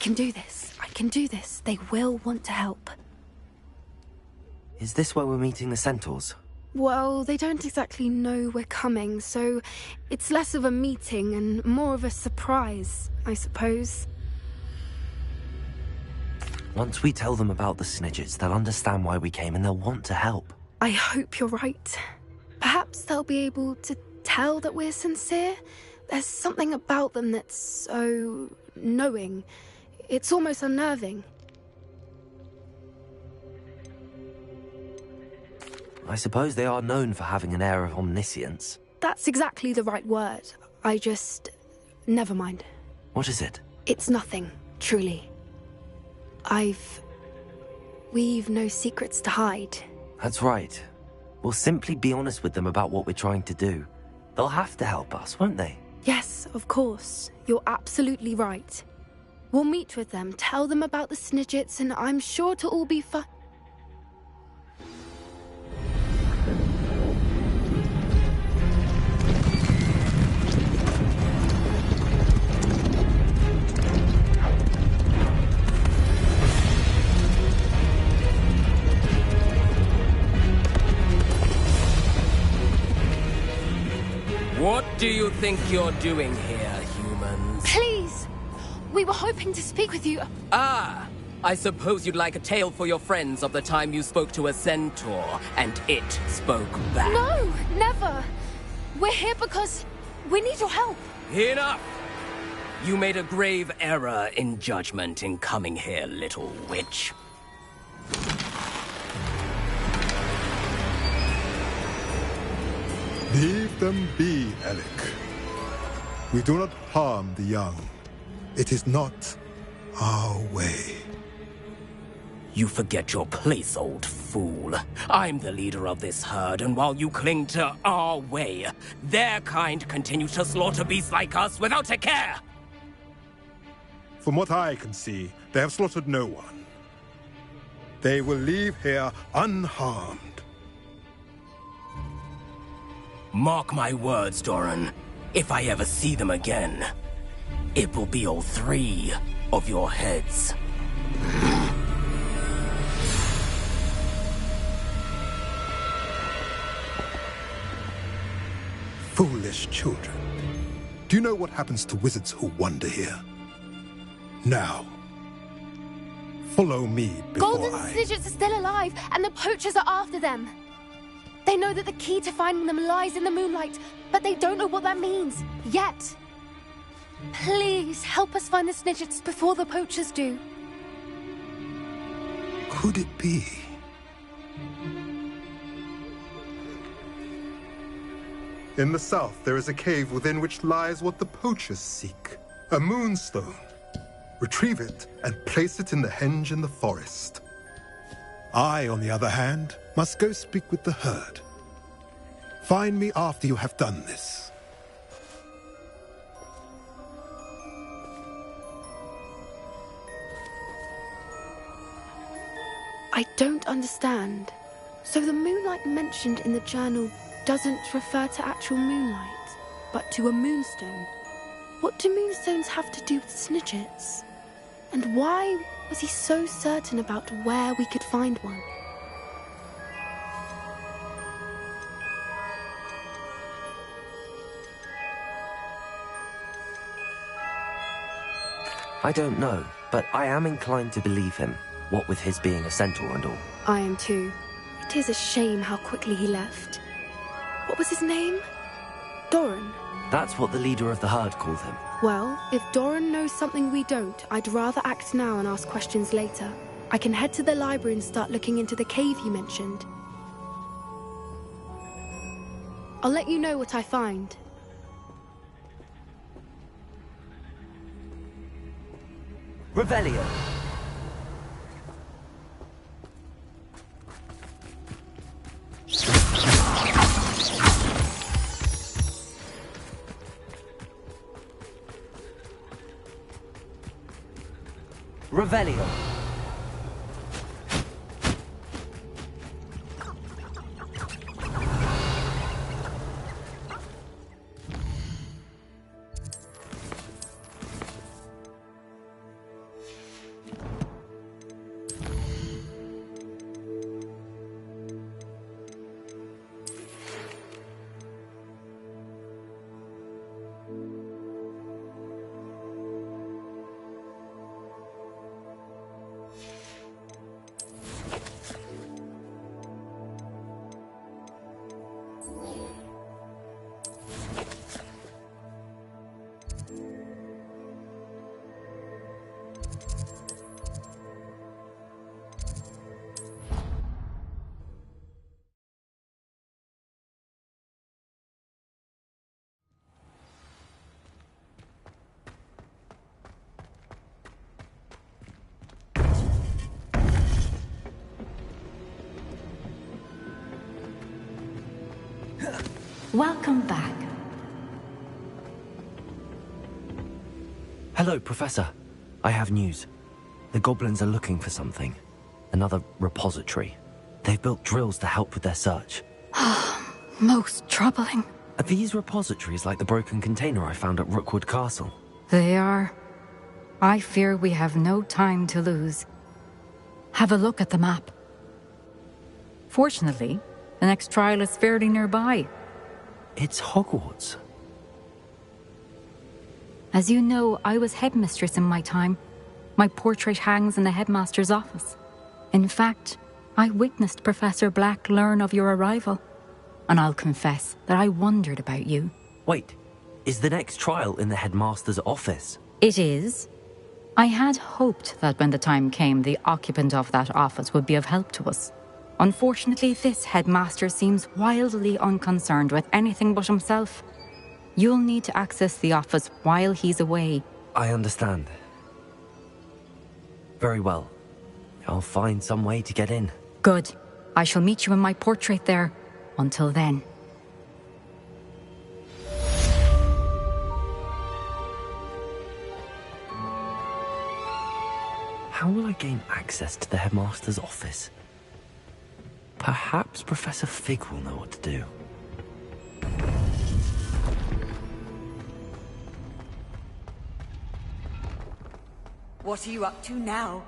can do this. I can do this. They will want to help. Is this where we're meeting the centaurs? Well, they don't exactly know we're coming, so it's less of a meeting and more of a surprise, I suppose. Once we tell them about the Snidgets, they'll understand why we came and they'll want to help. I hope you're right. Perhaps they'll be able to tell that we're sincere. There's something about them that's so knowing. It's almost unnerving. I suppose they are known for having an air of omniscience. That's exactly the right word. Never mind. What is it? It's nothing, truly. We've no secrets to hide. That's right. We'll simply be honest with them about what we're trying to do. They'll have to help us, won't they? Yes, of course. You're absolutely right. We'll meet with them, tell them about the Snidgets, and I'm sure it'll all be fun. What do you think you're doing here, humans? Please! We were hoping to speak with you. Ah! I suppose you'd like a tale for your friends of the time you spoke to a centaur, and it spoke back. No! Never! We're here because we need your help. Enough! You made a grave error in judgment in coming here, little witch. Leave them be, Alec. We do not harm the young. It is not our way. You forget your place, old fool. I'm the leader of this herd, and while you cling to our way, their kind continue to slaughter beasts like us without a care! From what I can see, they have slaughtered no one. They will leave here unharmed. Mark my words, Doran. If I ever see them again, it will be all 3 of your heads. Foolish children. Do you know what happens to wizards who wander here? Now, follow me before Golden Snidgets are still alive, and the poachers are after them. They know that the key to finding them lies in the moonlight, but they don't know what that means, yet. Please, help us find the Snidgets before the poachers do. Could it be? In the south, there is a cave within which lies what the poachers seek. A moonstone. Retrieve it and place it in the henge in the forest. I, on the other hand, must go speak with the herd. Find me after you have done this. I don't understand. So the moonlight mentioned in the journal doesn't refer to actual moonlight, but to a moonstone. What do moonstones have to do with Snidgets? And why was he so certain about where we could find one? I don't know, but I am inclined to believe him, what with his being a centaur and all. I am too. It is a shame how quickly he left. What was his name? Doran. That's what the leader of the herd called him. Well, if Doran knows something we don't, I'd rather act now and ask questions later. I can head to the library and start looking into the cave you mentioned. I'll let you know what I find. Revelio. Revelio. Welcome back. Hello, Professor. I have news. The goblins are looking for something. Another repository. They've built drills to help with their search. Most troubling. Are these repositories like the broken container I found at Rookwood Castle? They are. I fear we have no time to lose. Have a look at the map. Fortunately, the next trial is fairly nearby. It's Hogwarts. As you know, I was headmistress in my time. My portrait hangs in the headmaster's office. In fact, I witnessed Professor Black learn of your arrival. And I'll confess that I wondered about you. Wait, is the next trial in the headmaster's office? It is. I had hoped that when the time came, the occupant of that office would be of help to us. Unfortunately, this headmaster seems wildly unconcerned with anything but himself. You'll need to access the office while he's away. I understand. Very well. I'll find some way to get in. Good. I shall meet you in my portrait there. Until then. How will I gain access to the headmaster's office? Perhaps Professor Fig will know what to do. What are you up to now?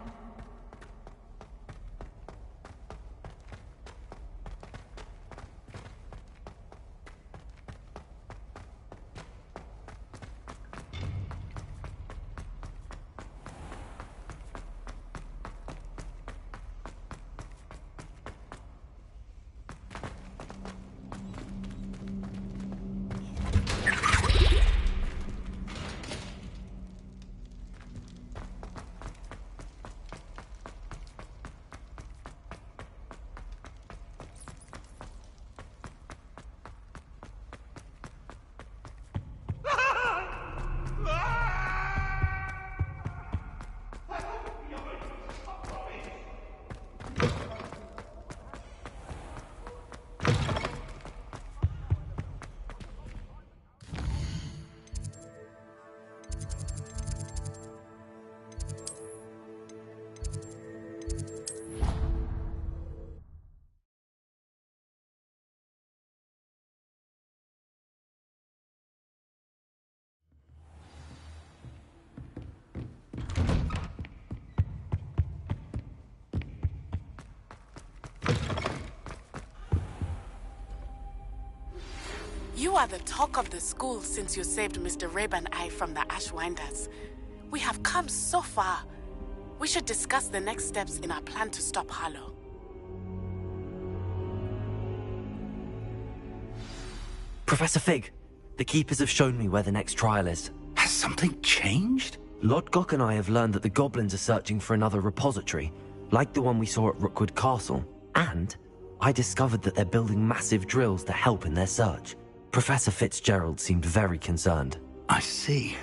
You are the talk of the school since you saved Mr. Rabe and I from the Ashwinders. We have come so far. We should discuss the next steps in our plan to stop Harlow. Professor Fig, the Keepers have shown me where the next trial is. Has something changed? Lodgok and I have learned that the goblins are searching for another repository, like the one we saw at Rookwood Castle. And I discovered that they're building massive drills to help in their search. Professor Fitzgerald seemed very concerned. I see.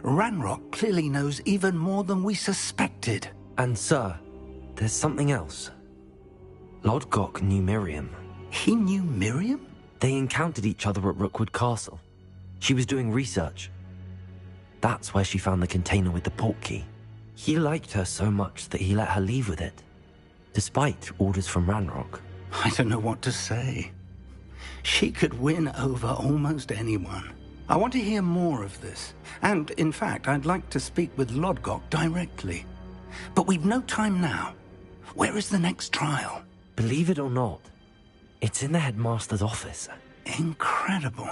Ranrock clearly knows even more than we suspected. And sir, there's something else. Lodgok knew Miriam. He knew Miriam? They encountered each other at Rookwood Castle. She was doing research. That's where she found the container with the portkey. He liked her so much that he let her leave with it, despite orders from Ranrock. I don't know what to say. She could win over almost anyone. I want to hear more of this. And, in fact, I'd like to speak with Lodgok directly. But we've no time now. Where is the next trial? Believe it or not, it's in the headmaster's office. Incredible.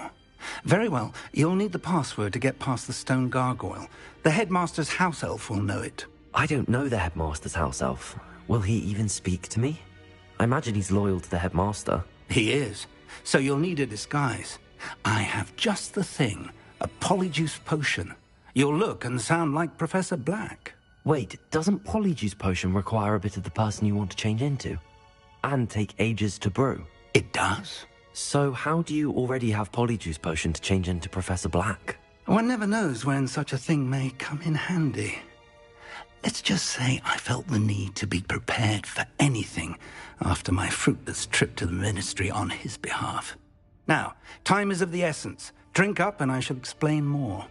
Very well. You'll need the password to get past the stone gargoyle. The headmaster's house elf will know it. I don't know the headmaster's house elf. Will he even speak to me? I imagine he's loyal to the headmaster. He is. so you'll need a disguise. I have just the thing, a polyjuice potion. You'll look and sound like Professor Black. Wait, doesn't polyjuice potion require a bit of the person you want to change into? And take ages to brew? It does. So how do you already have polyjuice potion to change into Professor Black? One never knows when such a thing may come in handy. Let's just say I felt the need to be prepared for anything after my fruitless trip to the Ministry on his behalf. Now, time is of the essence. Drink up and I shall explain more.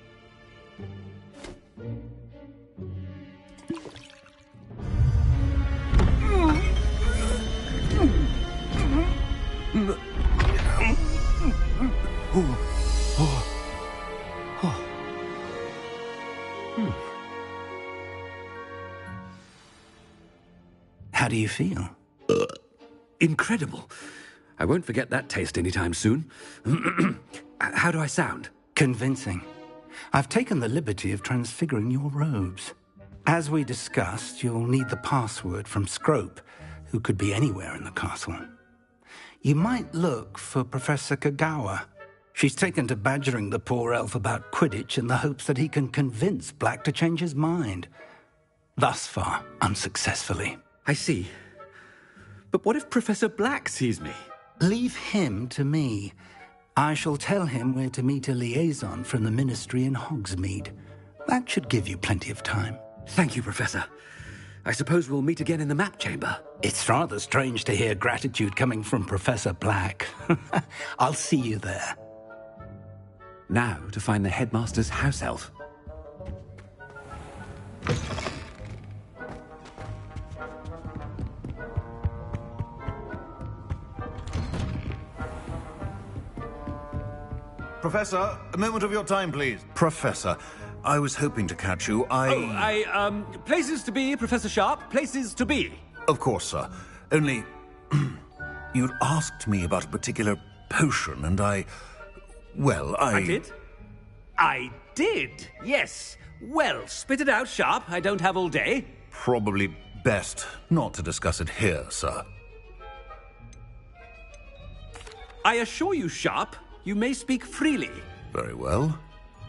How do you feel? Incredible. I won't forget that taste anytime soon. How do I sound? Convincing. I've taken the liberty of transfiguring your robes. As we discussed, you'll need the password from Scrope, who could be anywhere in the castle. You might look for Professor Kagawa. She's taken to badgering the poor elf about Quidditch in the hopes that he can convince Black to change his mind. Thus far, unsuccessfully. I see. But what if Professor Black sees me? Leave him to me. I shall tell him where to meet a liaison from the Ministry in Hogsmeade. That should give you plenty of time. Thank you, Professor. I suppose we'll meet again in the map chamber. It's rather strange to hear gratitude coming from Professor Black. I'll see you there. Now to find the headmaster's house elf. Professor, a moment of your time, please. Professor, I was hoping to catch you. Places to be, Professor Sharp. Places to be. Of course, sir. Only, you'd asked me about a particular potion, and I did? I did, yes. Well, spit it out, Sharp. I don't have all day. Probably best not to discuss it here, sir. I assure you, Sharp, you may speak freely. Very well.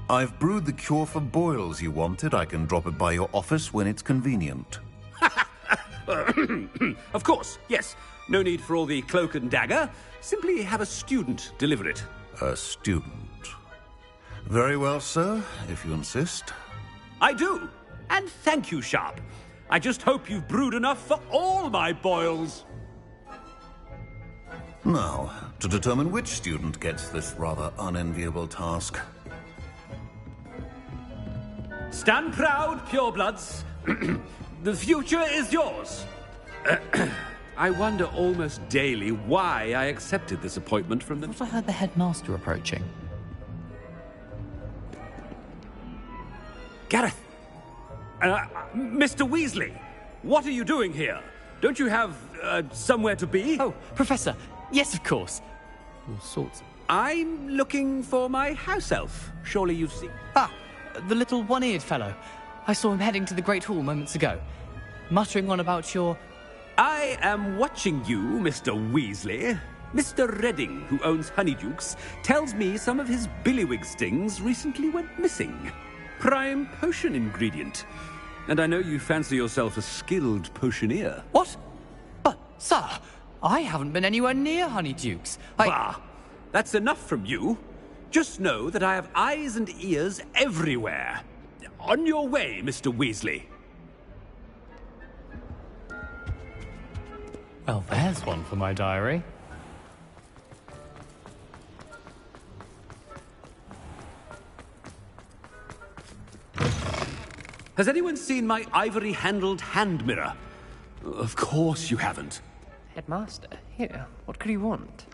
I've brewed the cure for boils you wanted. I can drop it by your office when it's convenient. Of course, yes. No need for all the cloak and dagger. Simply have a student deliver it. A student? Very well, sir, if you insist. I do. And thank you, Sharp. I just hope you've brewed enough for all my boils. Now, to determine which student gets this rather unenviable task. Stand proud, purebloods. The future is yours. I wonder almost daily why I accepted this appointment from them. I heard the headmaster approaching. Gareth! Mr. Weasley, what are you doing here? Don't you have somewhere to be? Oh, Professor, yes, of course. All sorts of... I'm looking for my house elf. Surely you've seen... Ah, the little one-eared fellow. I saw him heading to the Great Hall moments ago, muttering on about your... I am watching you, Mr. Weasley. Mr. Redding, who owns Honeydukes, tells me some of his billywig stings recently went missing. Prime potion ingredient. And I know you fancy yourself a skilled potioneer. What? But, sir, I haven't been anywhere near Honeydukes. Bah! That's enough from you. Just know that I have eyes and ears everywhere. On your way, Mr. Weasley. Well, there's one for my diary. Has anyone seen my ivory-handled hand mirror? Of course you haven't. Headmaster, here, what could he want?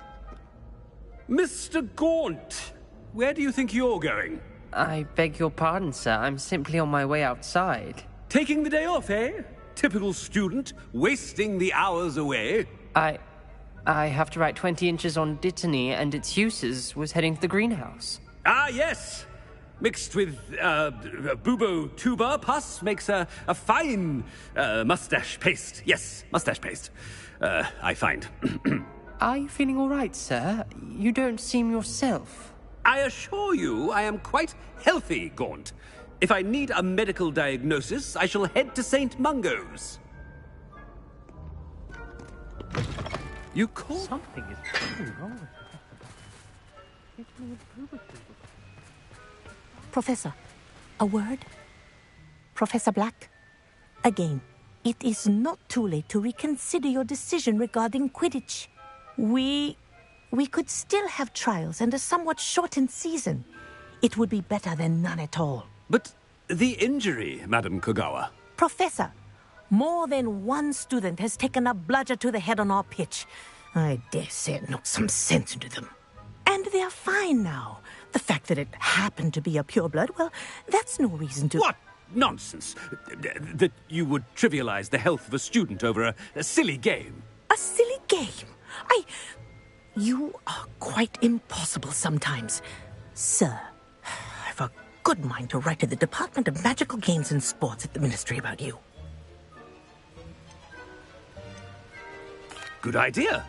Mr. Gaunt, where do you think you're going? I beg your pardon, sir. I'm simply on my way outside. Taking the day off, eh? Typical student, wasting the hours away. I have to write 20 inches on Dittany and its uses. Was heading to the greenhouse. Ah, yes! Mixed with bubo tuber pus makes a fine mustache paste. Yes, mustache paste. I find. Are you feeling all right, sir? You don't seem yourself. I assure you I am quite healthy, Gaunt. If I need a medical diagnosis, I shall head to St. Mungo's. You call... Something is really wrong with Professor, a word? Professor Black? Again, it is not too late to reconsider your decision regarding Quidditch. We could still have trials and a somewhat shortened season. It would be better than none at all. But the injury, Madam Kogawa. Professor, more than one student has taken a bludger to the head on our pitch. I dare say it knocked some sense into them. And they're fine now. The fact that it happened to be a pureblood, well, that's no reason to... What nonsense! That you would trivialize the health of a student over a silly game. A silly game? You are quite impossible sometimes. Sir, I've a good mind to write to the Department of Magical Games and Sports at the Ministry about you. Good idea.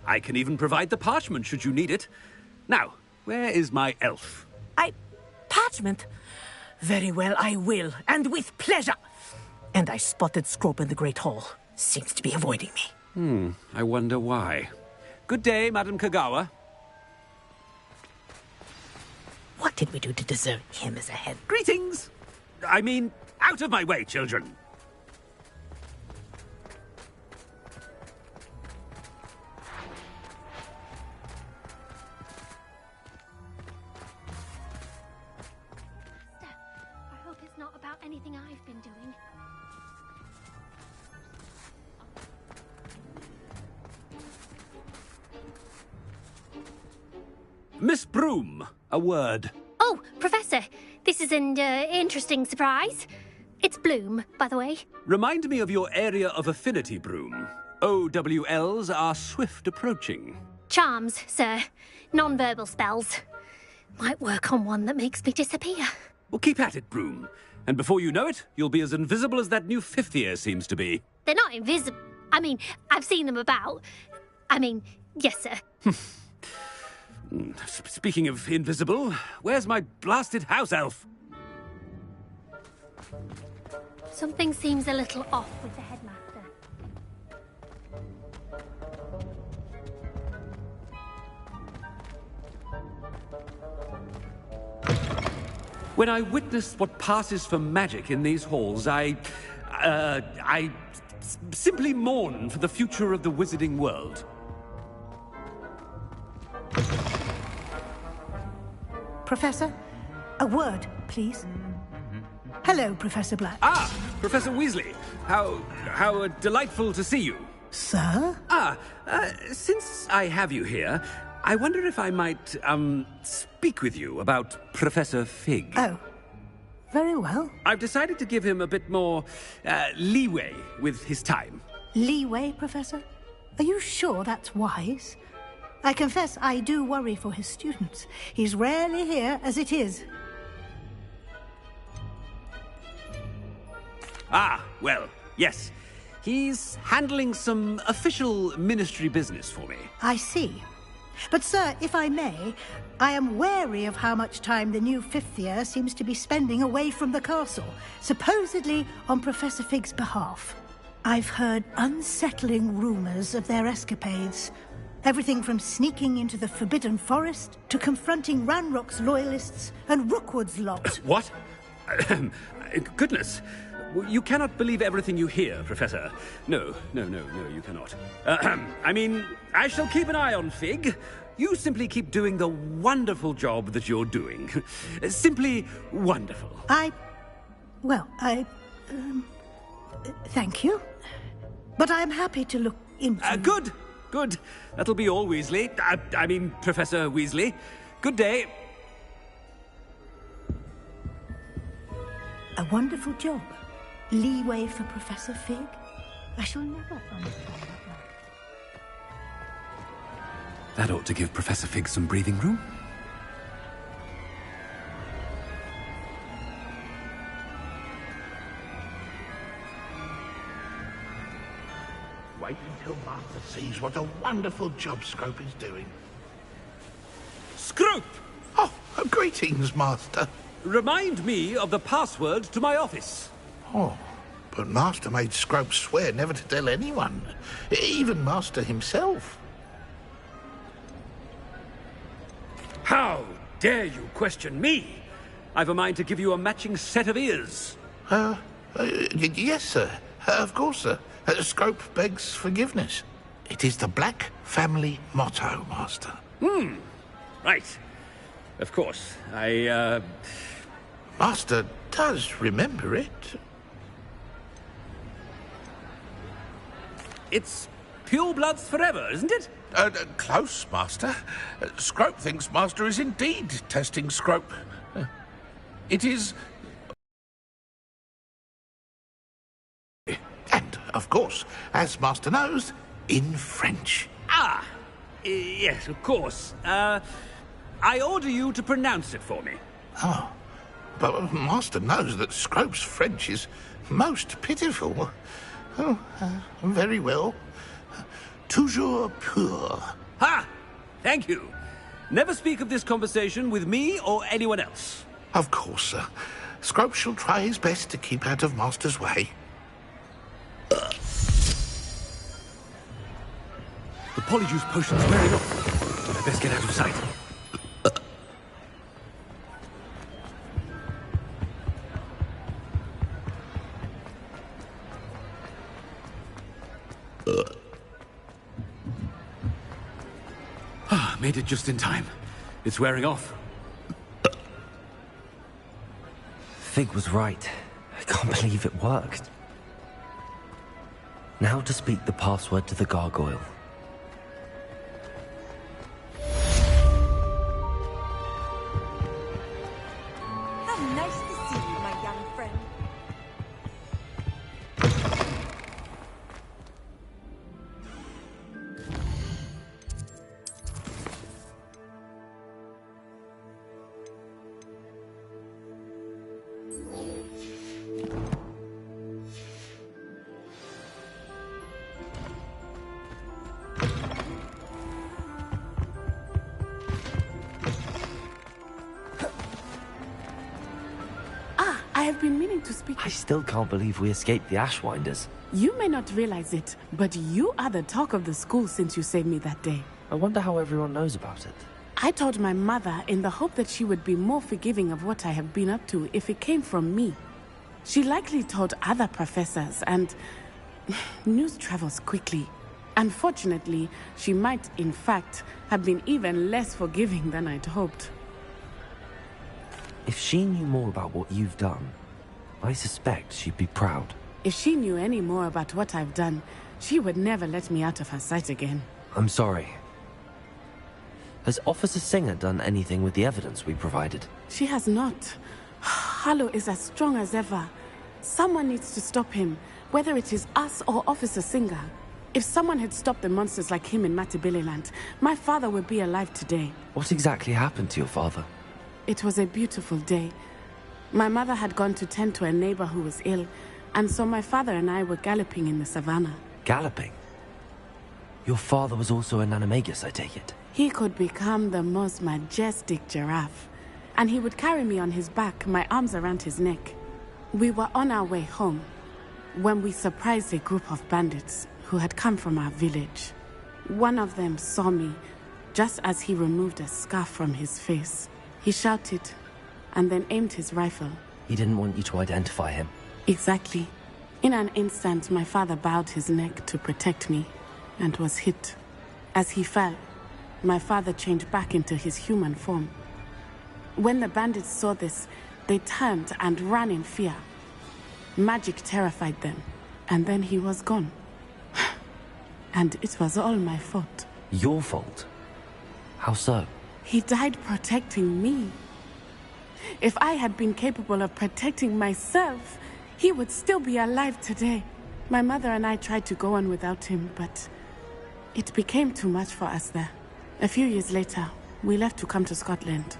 I can even provide the parchment should you need it. Now, where is my elf? Parchment? Very well, I will, and with pleasure. And I spotted Scrope in the Great Hall. Seems to be avoiding me. I wonder why. Good day, Madam Kogawa. What did we do to deserve him as a head? Greetings! I mean, out of my way, children. I hope it's not about anything I've been doing. Miss Broom, a word. Oh, Professor, this is an interesting surprise. It's Bloom, by the way. Remind me of your area of affinity, Broom. OWLs are swift approaching. Charms, sir. Non-verbal spells. Might work on one that makes me disappear. Well, keep at it, Broom. And before you know it, you'll be as invisible as that new fifth year seems to be. They're not invisible. I mean, I've seen them about. Yes, sir. Speaking of invisible, where's my blasted house elf? Something seems a little off with the headmaster. When I witness what passes for magic in these halls, I simply mourn for the future of the wizarding world. Professor, a word, please. Hello, Professor Black. Ah, Professor Weasley. How delightful to see you. Sir? Since I have you here, I wonder if I might, speak with you about Professor Fig. Oh, very well. I've decided to give him a bit more, leeway with his time. Leeway, Professor? Are you sure that's wise? I confess I do worry for his students. He's rarely here as it is. Well, yes. He's handling some official ministry business for me. I see. But, sir, if I may, I am wary of how much time the new fifth year seems to be spending away from the castle, supposedly on Professor Fig's behalf. I've heard unsettling rumors of their escapades. Everything from sneaking into the Forbidden Forest to confronting Ranrock's loyalists and Rookwood's lot. What? Goodness. You cannot believe everything you hear, Professor. No, you cannot. I shall keep an eye on Fig. You simply keep doing the wonderful job that you're doing. Simply wonderful. Thank you. But I'm happy to look into... Good. That'll be all, Weasley. Professor Weasley. Good day. A wonderful job. Leeway for Professor Fig? I shall never understand that. That ought to give Professor Fig some breathing room. Wait until Master sees what a wonderful job Scrope is doing. Scrope! Oh, greetings, Master. Remind me of the password to my office. Oh, but Master made Scrope swear never to tell anyone, even Master himself. How dare you question me? I've a mind to give you a matching set of ears. Yes, sir. Of course, sir. Scrope begs forgiveness. It is the Black family motto, Master. Right. Of course. Master does remember it. It's purebloods forever, isn't it? Close, Master. Scrope thinks Master is indeed testing Scrope. It is... And, of course, as Master knows, in French. Ah! Yes, of course. I order you to pronounce it for me. Oh, but Master knows that Scrope's French is most pitiful. Oh, very well. Toujours pur. Ha! Thank you. Never speak of this conversation with me or anyone else. Of course, sir. Scrope shall try his best to keep out of Master's way. The polyjuice potion's wearing off. I best get out of sight. Made it just in time. It's wearing off. Fig was right. I can't believe it worked. Now to speak the password to the gargoyle. How nice to see you, my young friend. I have been meaning to speak. I still can't believe we escaped the Ashwinders. You may not realize it, but you are the talk of the school since you saved me that day. I wonder how everyone knows about it. I told my mother in the hope that she would be more forgiving of what I have been up to if it came from me. She likely told other professors, and news travels quickly. Unfortunately, she might, in fact, have been even less forgiving than I'd hoped. If she knew more about what you've done, I suspect she'd be proud. If she knew any more about what I've done, she would never let me out of her sight again. I'm sorry. Has Officer Singer done anything with the evidence we provided? She has not. Harlow is as strong as ever. Someone needs to stop him, whether it is us or Officer Singer. If someone had stopped the monsters like him in Matabeleland, my father would be alive today. What exactly happened to your father? It was a beautiful day. My mother had gone to tend to a neighbor who was ill, and so my father and I were galloping in the savannah. Galloping? Your father was also an animagus, I take it? He could become the most majestic giraffe, and he would carry me on his back, my arms around his neck. We were on our way home when we surprised a group of bandits who had come from our village. One of them saw me just as he removed a scarf from his face. He shouted and then aimed his rifle. He didn't want you to identify him. Exactly. In an instant, my father bowed his neck to protect me and was hit. As he fell, my father changed back into his human form. When the bandits saw this, they turned and ran in fear. Magic terrified them, and then he was gone. And it was all my fault. Your fault? How so? He died protecting me. If I had been capable of protecting myself, he would still be alive today. My mother and I tried to go on without him, but it became too much for us there. A few years later, we left to come to Scotland.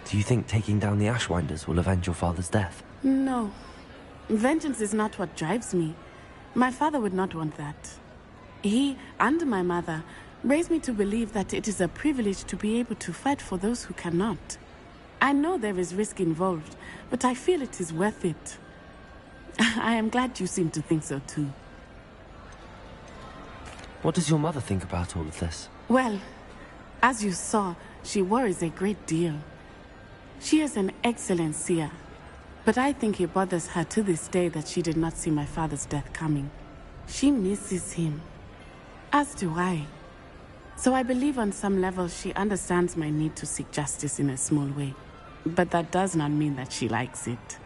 Do you think taking down the Ashwinders will avenge your father's death? No. Vengeance is not what drives me. My father would not want that. He and my mother raised me to believe that it is a privilege to be able to fight for those who cannot. I know there is risk involved, but I feel it is worth it. I am glad you seem to think so too. What does your mother think about all of this? Well, as you saw, she worries a great deal. She is an excellent seer, but I think it bothers her to this day that she did not see my father's death coming. She misses him, as do I. So I believe on some level she understands my need to seek justice in a small way. But that does not mean that she likes it.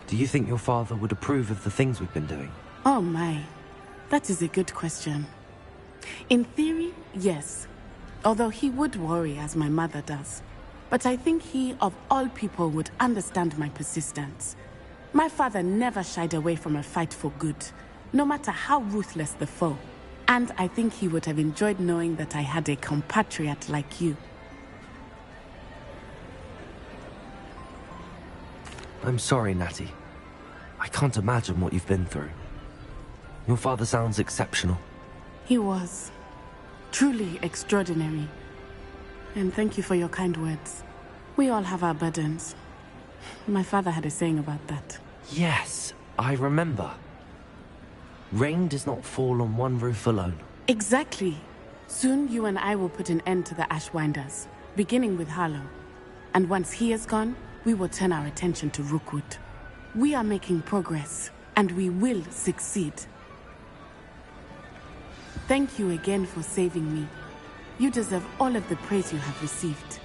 Do you think your father would approve of the things we've been doing? Oh my, that is a good question. In theory, yes. Although he would worry as my mother does. But I think he, of all people, would understand my persistence. My father never shied away from a fight for good, no matter how ruthless the foe. And I think he would have enjoyed knowing that I had a compatriot like you. I'm sorry, Natty. I can't imagine what you've been through. Your father sounds exceptional. He was. Truly extraordinary. And thank you for your kind words. We all have our burdens. My father had a saying about that. Yes, I remember. Rain does not fall on one roof alone. Exactly. Soon you and I will put an end to the Ashwinders, beginning with Harlow. And once he is gone, we will turn our attention to Rookwood. We are making progress, and we will succeed. Thank you again for saving me. You deserve all of the praise you have received.